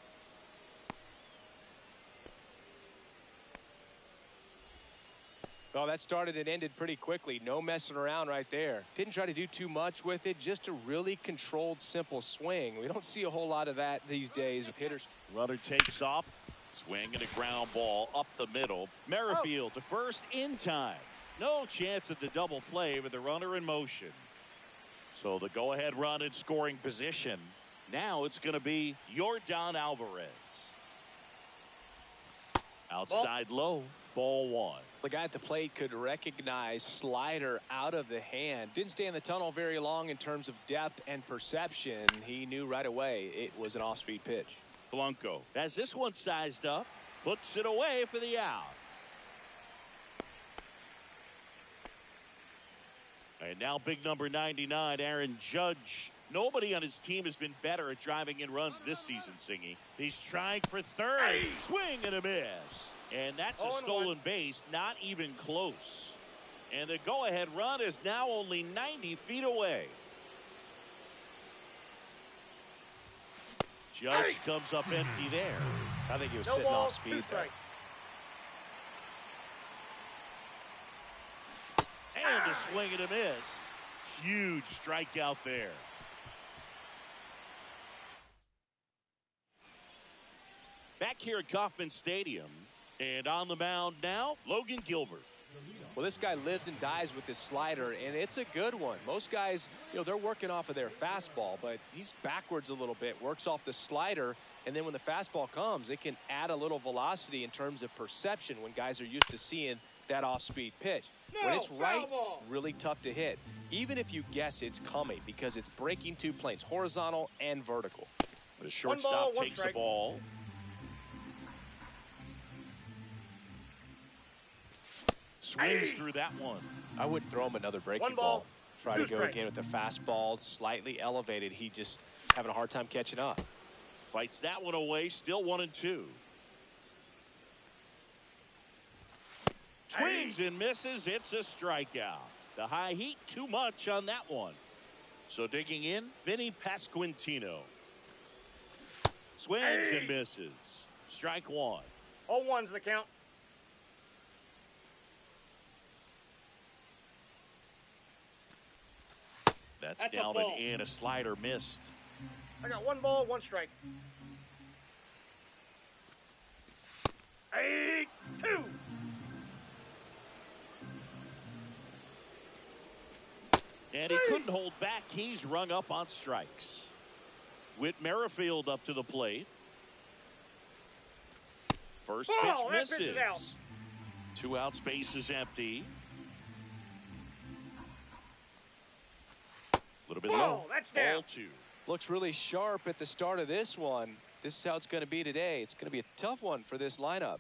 Well, that started and ended pretty quickly. No messing around right there. Didn't try to do too much with it. Just a really controlled, simple swing. We don't see a whole lot of that these days with hitters. Runner takes off. Swing and a ground ball up the middle. Merrifield to first in time. No chance at the double play with the runner in motion. So the go-ahead run in scoring position. Now it's going to be Yordan Alvarez. Outside low. Ball 1. The guy at the plate could recognize slider out of the hand. Didn't stay in the tunnel very long in terms of depth and perception. He knew right away it was an off-speed pitch. Blanco has this one sized up. Puts it away for the out. And now big number 99, Aaron Judge. Nobody on his team has been better at driving in runs this season, Singy. He's trying for third. Hey. Swing and a miss. And that's a stolen base, not even close. And the go-ahead run is now only 90 feet away. Judge comes up empty there. I think he was No sitting balls, off 2 speed there. strikes. And a swing and a miss. Huge strikeout there. Back here at Kauffman Stadium. And on the mound now, Logan Gilbert. Well, this guy lives and dies with his slider, and it's a good one. Most guys, they're working off of their fastball, but he's backwards a little bit, works off the slider, and then when the fastball comes, it can add a little velocity in terms of perception when guys are used to seeing that off-speed pitch. When it's right, really tough to hit, even if you guess it's coming because it's breaking 2 planes, horizontal and vertical. The shortstop takes the ball. Swings through that one. I wouldn't throw him another breaking 1 ball. Try 2 to go strikes. again with the fastball, slightly elevated. He just having a hard time catching up. Fights that one away, still 1-2. Swings and misses. It's a strikeout. The high heat, too much on that one. So digging in, Vinny Pasquantino. Swings and misses. Strike 1. 0-1's the count. That's That's a down ball. and in. A slider missed. I got 1 ball, 1 strike. 2. And he couldn't hold back. He's rung up on strikes. Whit Merrifield up to the plate. First Ball, pitch that misses. pitch is out. 2 outs, base is empty. A little bit Ball, low. that's down. Ball 2. Looks really sharp at the start of this one. This is how it's going to be today. It's going to be a tough one for this lineup.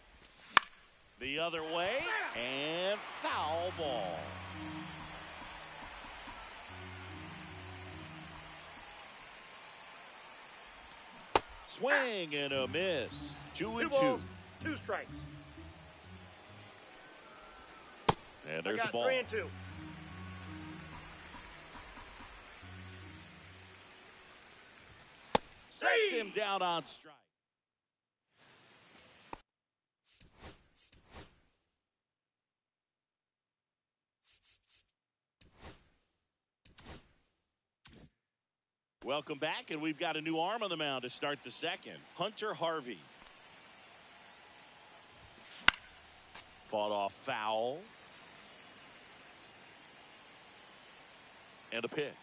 The other way, and foul ball. Swing and a miss. 2 and 2. 2 balls, 2 strikes. And I there's got the ball. 3 and 2. Sets him down on strike. Welcome back, and we've got a new arm on the mound to start the second. Hunter Harvey. Fought off foul. And a pitch.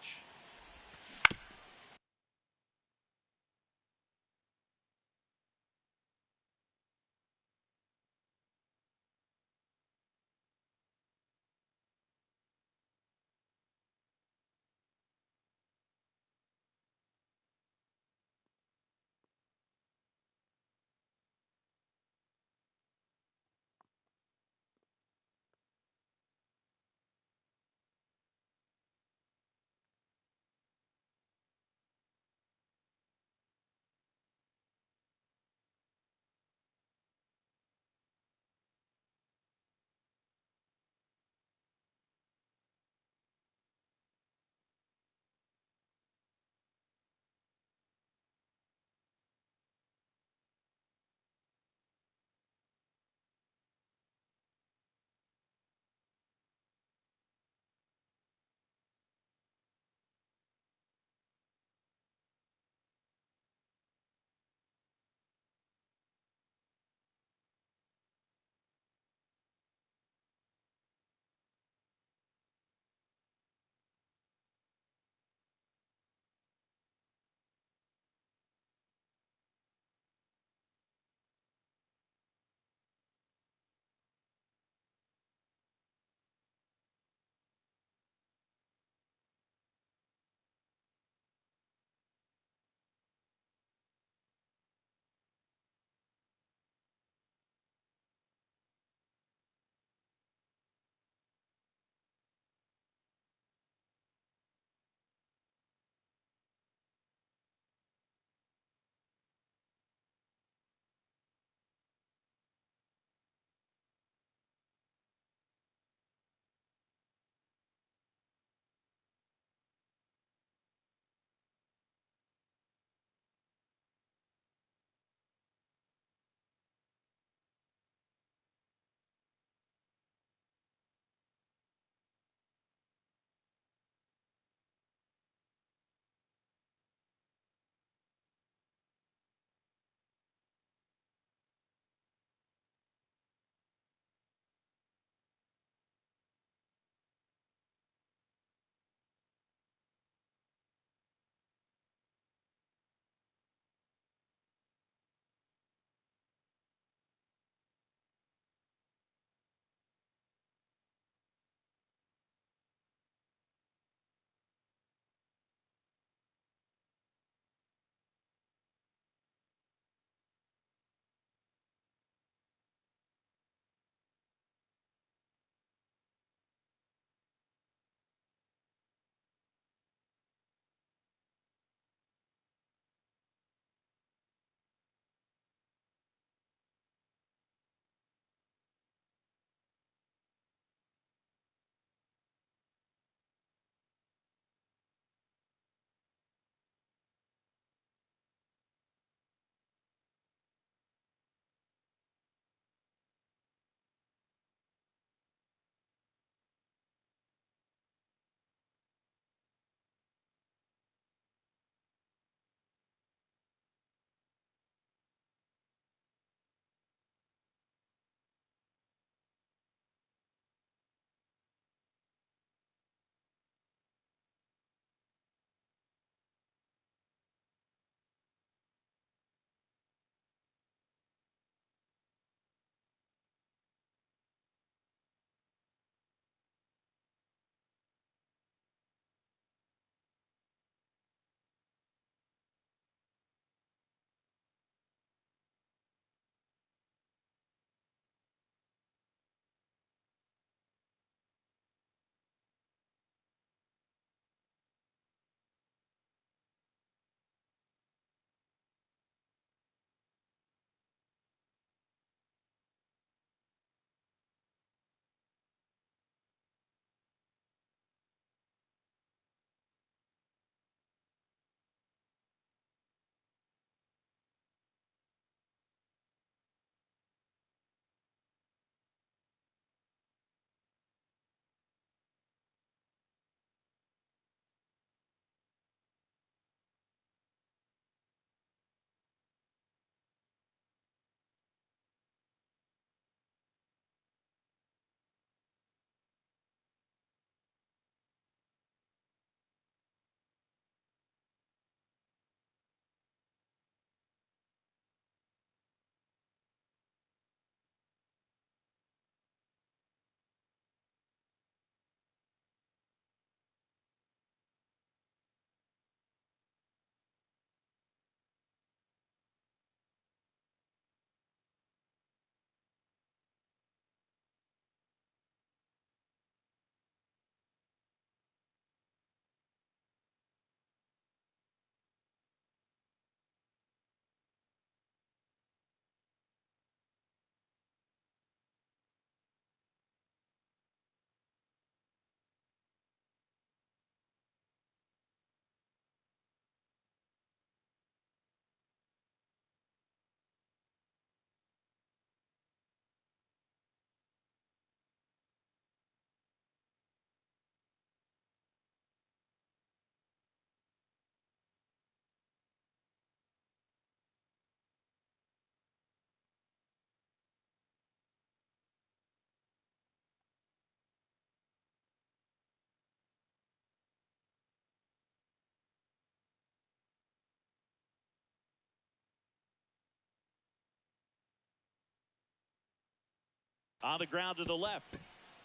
On the ground to the left.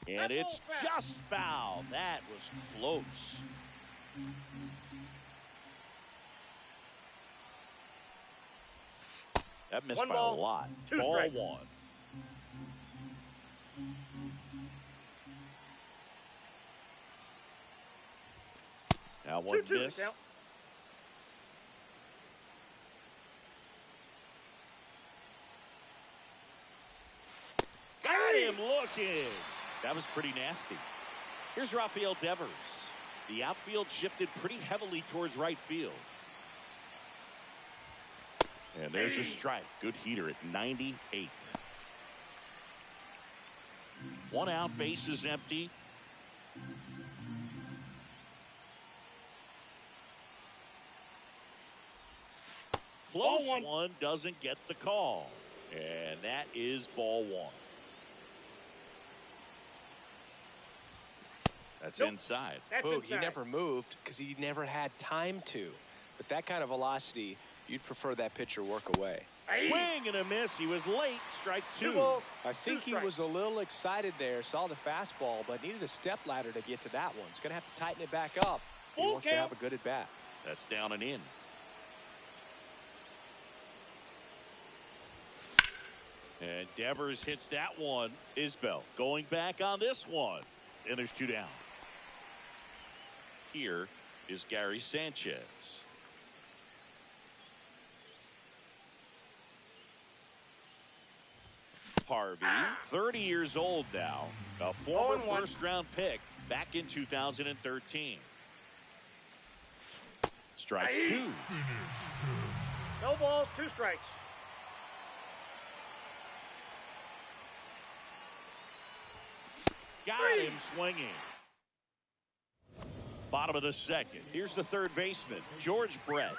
And it's just foul. That was close. That missed by a lot. Ball one. Now one miss. Got him looking. That was pretty nasty. Here's Rafael Devers. The outfield shifted pretty heavily towards right field. And there's a strike. Good heater at 98. One out, base is empty. Close one doesn't get the call. And that is ball one. That's inside. He never moved because he never had time to. But that kind of velocity, you'd prefer that pitcher work away. Swing and a miss. He was late. Strike two. I think he was a little excited there. Saw the fastball, but needed a step ladder to get to that one. He's going to have to tighten it back up. He wants to have a good at bat. That's down and in. And Devers hits that one. Isbell going back on this one. And there's two down. Here is Gary Sanchez. Harvey, 30 years old now, a former first-round pick back in 2013. Strike two. No balls, 2 strikes. Got him swinging. Bottom of the second. Here's the third baseman, George Brett.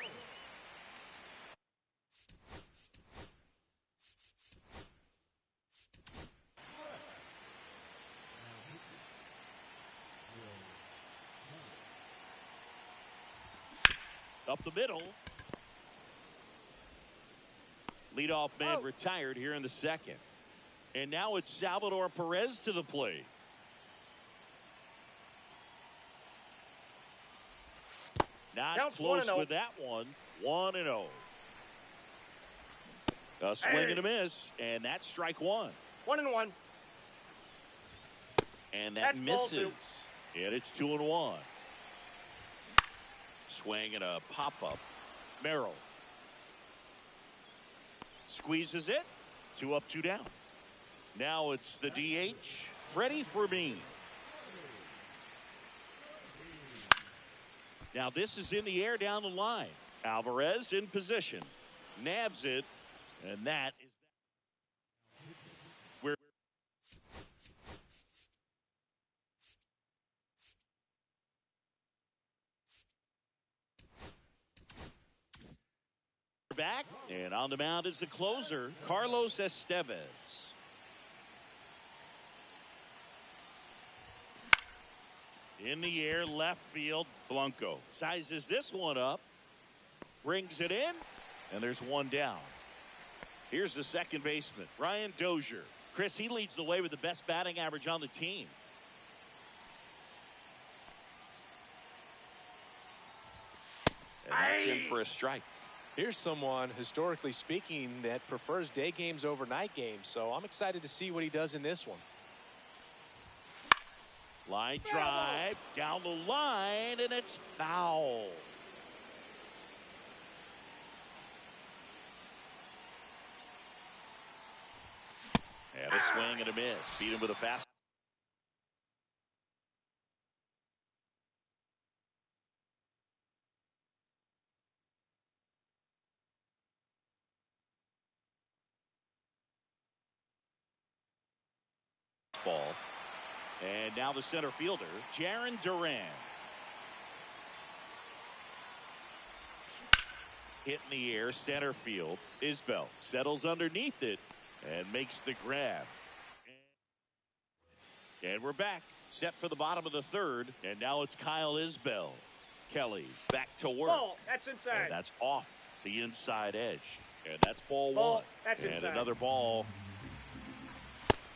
Up the middle. Leadoff man retired here in the second. And now it's Salvador Perez to the plate. Not close with that one. 1-0. A swing and a miss, and that's strike one. 1-1. And that misses. And it's 2-1. Swing and a pop-up. Merrill. Squeezes it. 2 up, 2 down. Now it's the DH, Freddie Fermin. Now this is in the air down the line. Alvarez in position. Nabs it. And that is where back. And on the mound is the closer, Carlos Estevez. In the air, left field, Blanco sizes this one up, brings it in, and there's one down. Here's the second baseman, Ryan Dozier. Chris, he leads the way with the best batting average on the team. And that's in for a strike. Here's someone, historically speaking, that prefers day games over night games, so I'm excited to see what he does in this one. Line drive down the line, and it's foul. And a swing and a miss. Beat him with a fast. Ball. And now the center fielder, Jarren Duran. Hit in the air, center field. Isbell settles underneath it and makes the grab. And we're back, set for the bottom of the third. And now it's Kyle Isbell. Kelly back to work. Ball, that's inside. And that's off the inside edge. And that's ball one. That's and inside. Another ball.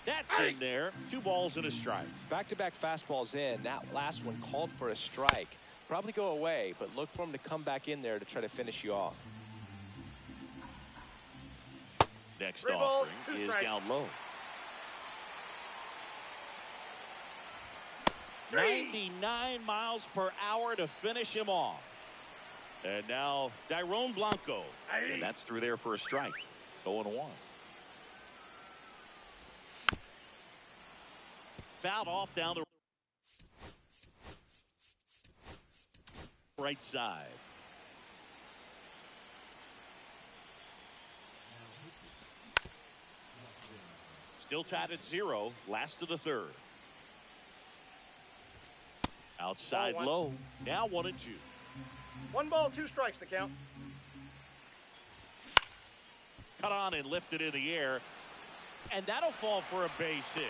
That's in there. 2 balls and a strike. Back-to-back fastballs in. That last one called for a strike. Probably go away, but look for him to come back in there to try to finish you off. Next 3 balls, offering 2 is strikes. down low. 99 miles per hour to finish him off. And now Dairon Blanco. And that's through there for a strike. 0-1. Fouled off down the right side. Still tied at 0. Last of the 3rd. Outside Ball 1. low. Now 1-2. 1 ball, 2 strikes the count. Cut on and lifted in the air. And that'll fall for a base hit.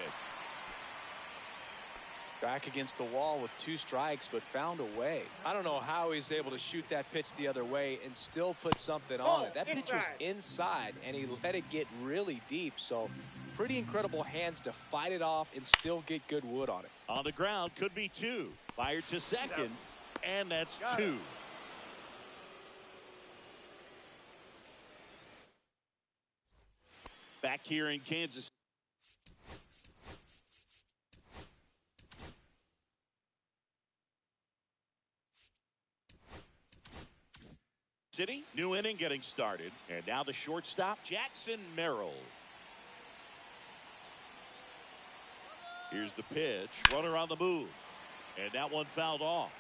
Back against the wall with 2 strikes, but found a way. I don't know how he's able to shoot that pitch the other way and still put something on it. That pitch was inside, and he let it get really deep. So pretty incredible hands to fight it off and still get good wood on it. On the ground, could be 2. Fired to second, and that's 2. Back here in Kansas City. New inning getting started. And now the shortstop, Jackson Merrill. Here's the pitch. Runner on the move. And that one fouled off.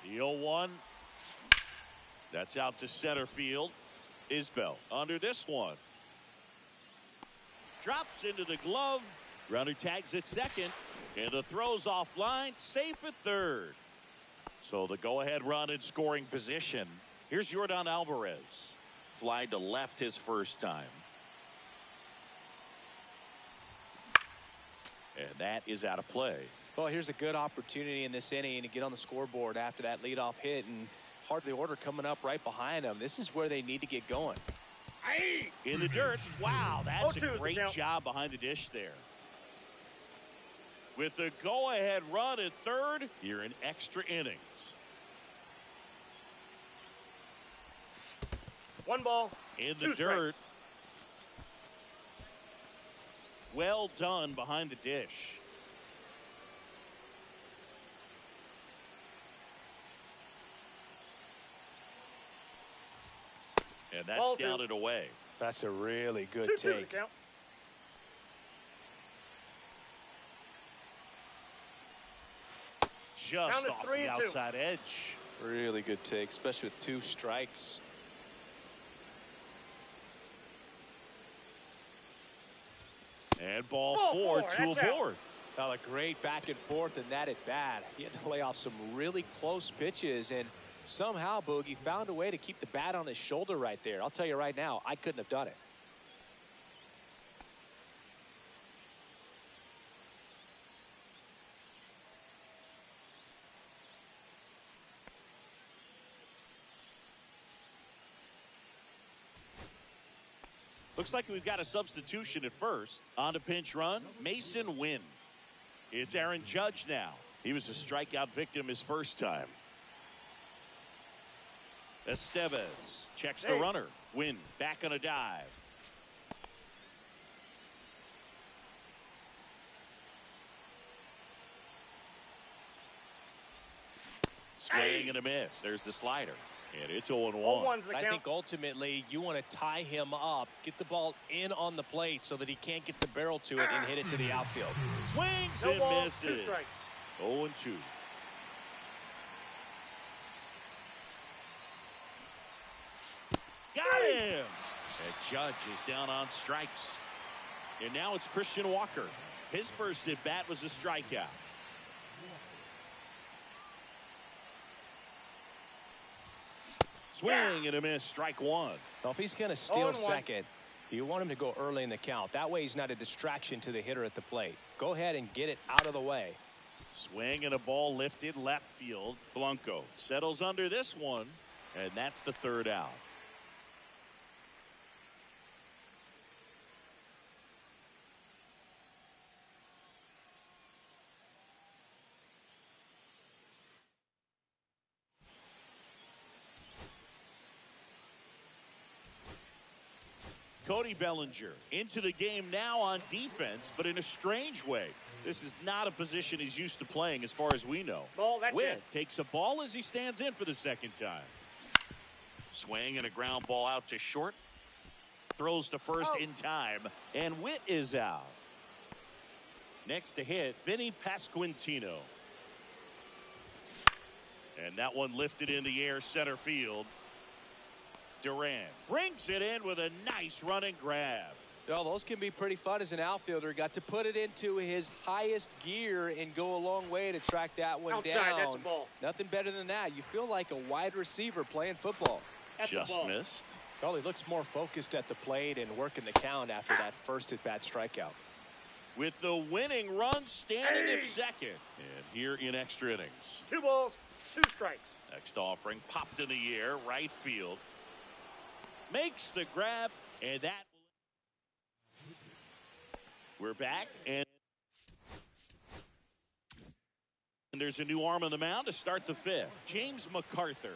The 0-1. That's out to center field. Isbell under this one. Drops into the glove. Runner tags at second. And the throw's offline. Safe at 3rd. So the go-ahead run in scoring position. Here's Yordan Alvarez. Fly to left his first time. And that is out of play. Well, here's a good opportunity in this inning to get on the scoreboard after that leadoff hit, and hardly order coming up right behind them. This is where they need to get going. In the dirt. Wow, that's a 0-2 great job behind the dish there. With the go-ahead run at 3rd, you're in extra innings. 1 ball, In 2 the strikes. dirt. Well done behind the dish. And that's Ball down 2. and away. That's a really good 2-2 the take. count. Just Counted off 3-2. the outside edge. Really good take, especially with 2 strikes. And ball Ball 4, 4, 2 that's out. aboard. Well, a great back and forth in that at bat. He had to lay off some really close pitches, and somehow Boogie found a way to keep the bat on his shoulder right there. I'll tell you right now, I couldn't have done it. Looks like we've got a substitution at first. On to pinch run, Mason Wynn. It's Aaron Judge now. He was a strikeout victim his first time. Estevez checks the runner. Wynn back on a dive. Swing and a miss. There's the slider. And it's 0-1. 0-1's the I count. think ultimately you want to tie him up, get the ball in on the plate so that he can't get the barrel to it and hit it to the outfield. Swings No and balls, misses. 2 strikes. 0-2. Got him. And Judge is down on strikes. And now it's Christian Walker. His first at bat was a strikeout. Swing and a miss. Strike 1. Well, if he's going to steal 0-1. second, you want him to go early in the count. That way he's not a distraction to the hitter at the plate. Go ahead and get it out of the way. Swing and a ball lifted left field. Blanco settles under this one. And that's the third out. Cody Bellinger into the game now on defense, but in a strange way. This is not a position he's used to playing as far as we know. Ball, that's Witt it. takes a ball as he stands in for the second time. Swing and a ground ball out to short. Throws to first in time, and Witt is out. Next to hit, Vinny Pasquantino. And that one lifted in the air center field. Duran brings it in with a nice running grab. Well, those can be pretty fun as an outfielder. Got to put it into his highest gear and go a long way to track that one Outside, down. that's a ball. Nothing better than that. You feel like a wide receiver playing football. That's a Just ball. missed. Well, he looks more focused at the plate and working the count after that first at-bat strikeout. With the winning run standing at second. And here in extra innings. 2 balls, 2 strikes. Next offering popped in the air, right field. Makes the grab, and that. We're back, and there's a new arm on the mound to start the fifth. James MacArthur.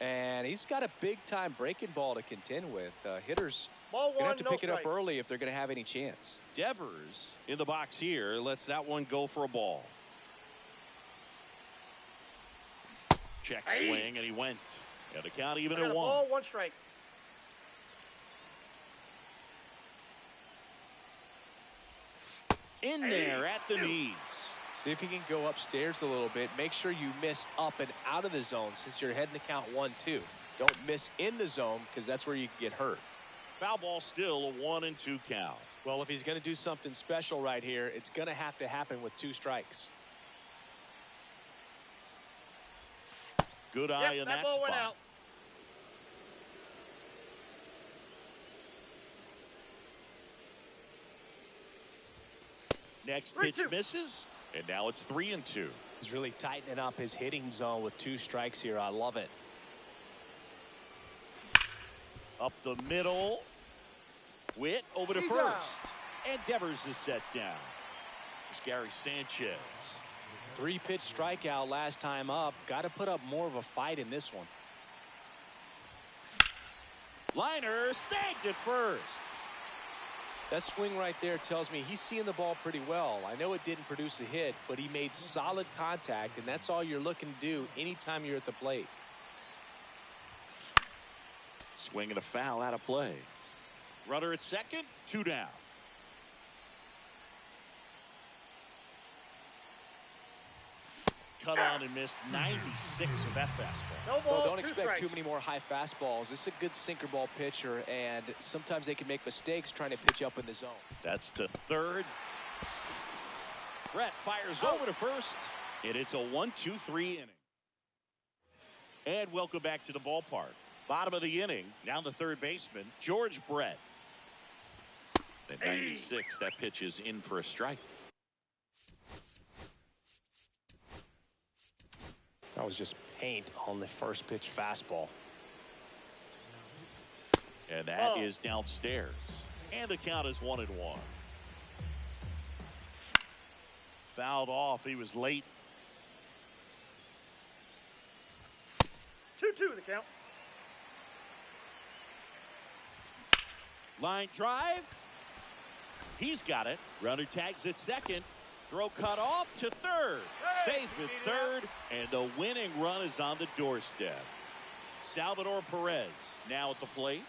And he's got a big-time breaking ball to contend with. Hitters Ball going to one, have to no pick it up strike. early if they're going to have any chance. Devers in the box here lets that one go for a ball. Check swing, and he went. And the count even I got at a 1. ball, 1 strike. In there at the knees. See if you can go upstairs a little bit. Make sure you miss up and out of the zone since you're heading to count 1-2. Don't miss in the zone because that's where you can get hurt. Foul ball still a 1-2 count. Well, if he's going to do something special right here, it's going to have to happen with 2 strikes. Good eye Yep, in that that ball went spot. out. Next 3-2. pitch misses, and now it's 3-2. He's really tightening up his hitting zone with 2 strikes here. I love it. Up the middle. Witt over to He's first. out. And Devers is set down. There's Gary Sanchez. 3-pitch strikeout last time up. Got to put up more of a fight in this one. Liner snagged at first. That swing right there tells me he's seeing the ball pretty well. I know it didn't produce a hit, but he made solid contact, and that's all you're looking to do anytime you're at the plate. Swing and a foul out of play. Runner at second, 2 down. Cut on and missed 96 with that fastball. No ball, Well, don't 2 expect strikes. too many more high fastballs. This is a good sinker ball pitcher, and sometimes they can make mistakes trying to pitch up in the zone. That's to third. Brett fires over to first, and it's a 1-2-3 inning. And welcome back to the ballpark. Bottom of the inning, now the third baseman, George Brett. At 96, that pitch is in for a strike. That was just paint on the first pitch fastball. And that is downstairs. And the count is 1-1. Fouled off. He was late. 2-2 the count. Line drive. He's got it. Runner tags at second. Throw cut off to third. Safe at third. And the winning run is on the doorstep. Salvador Perez now at the plate.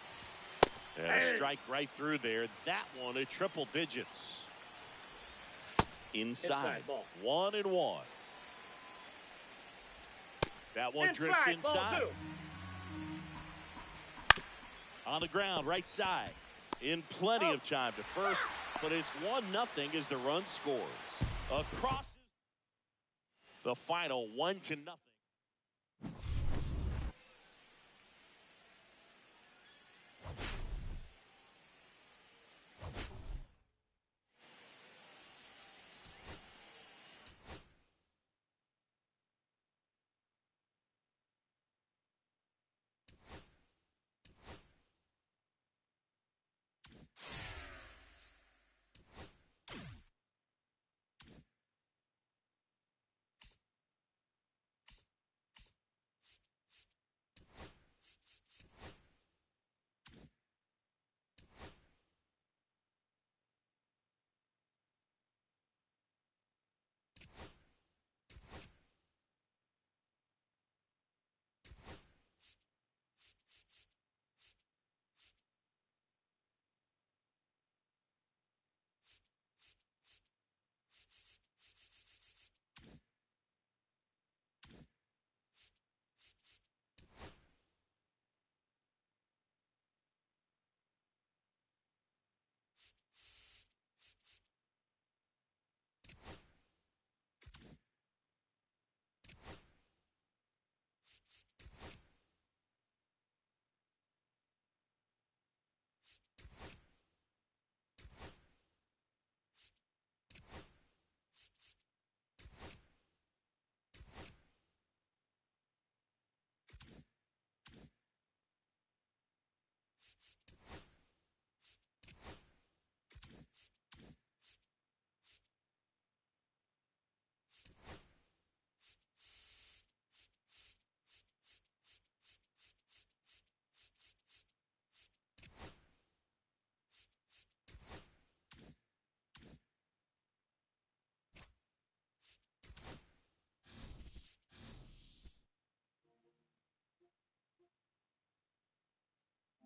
And a strike right through there. That one at triple digits. Inside. Ball. 1-1. That one drifts Ball inside. 2. On the ground, right side. In plenty of time to first, but it's 1-0 as the run scores. Across the final 1-0.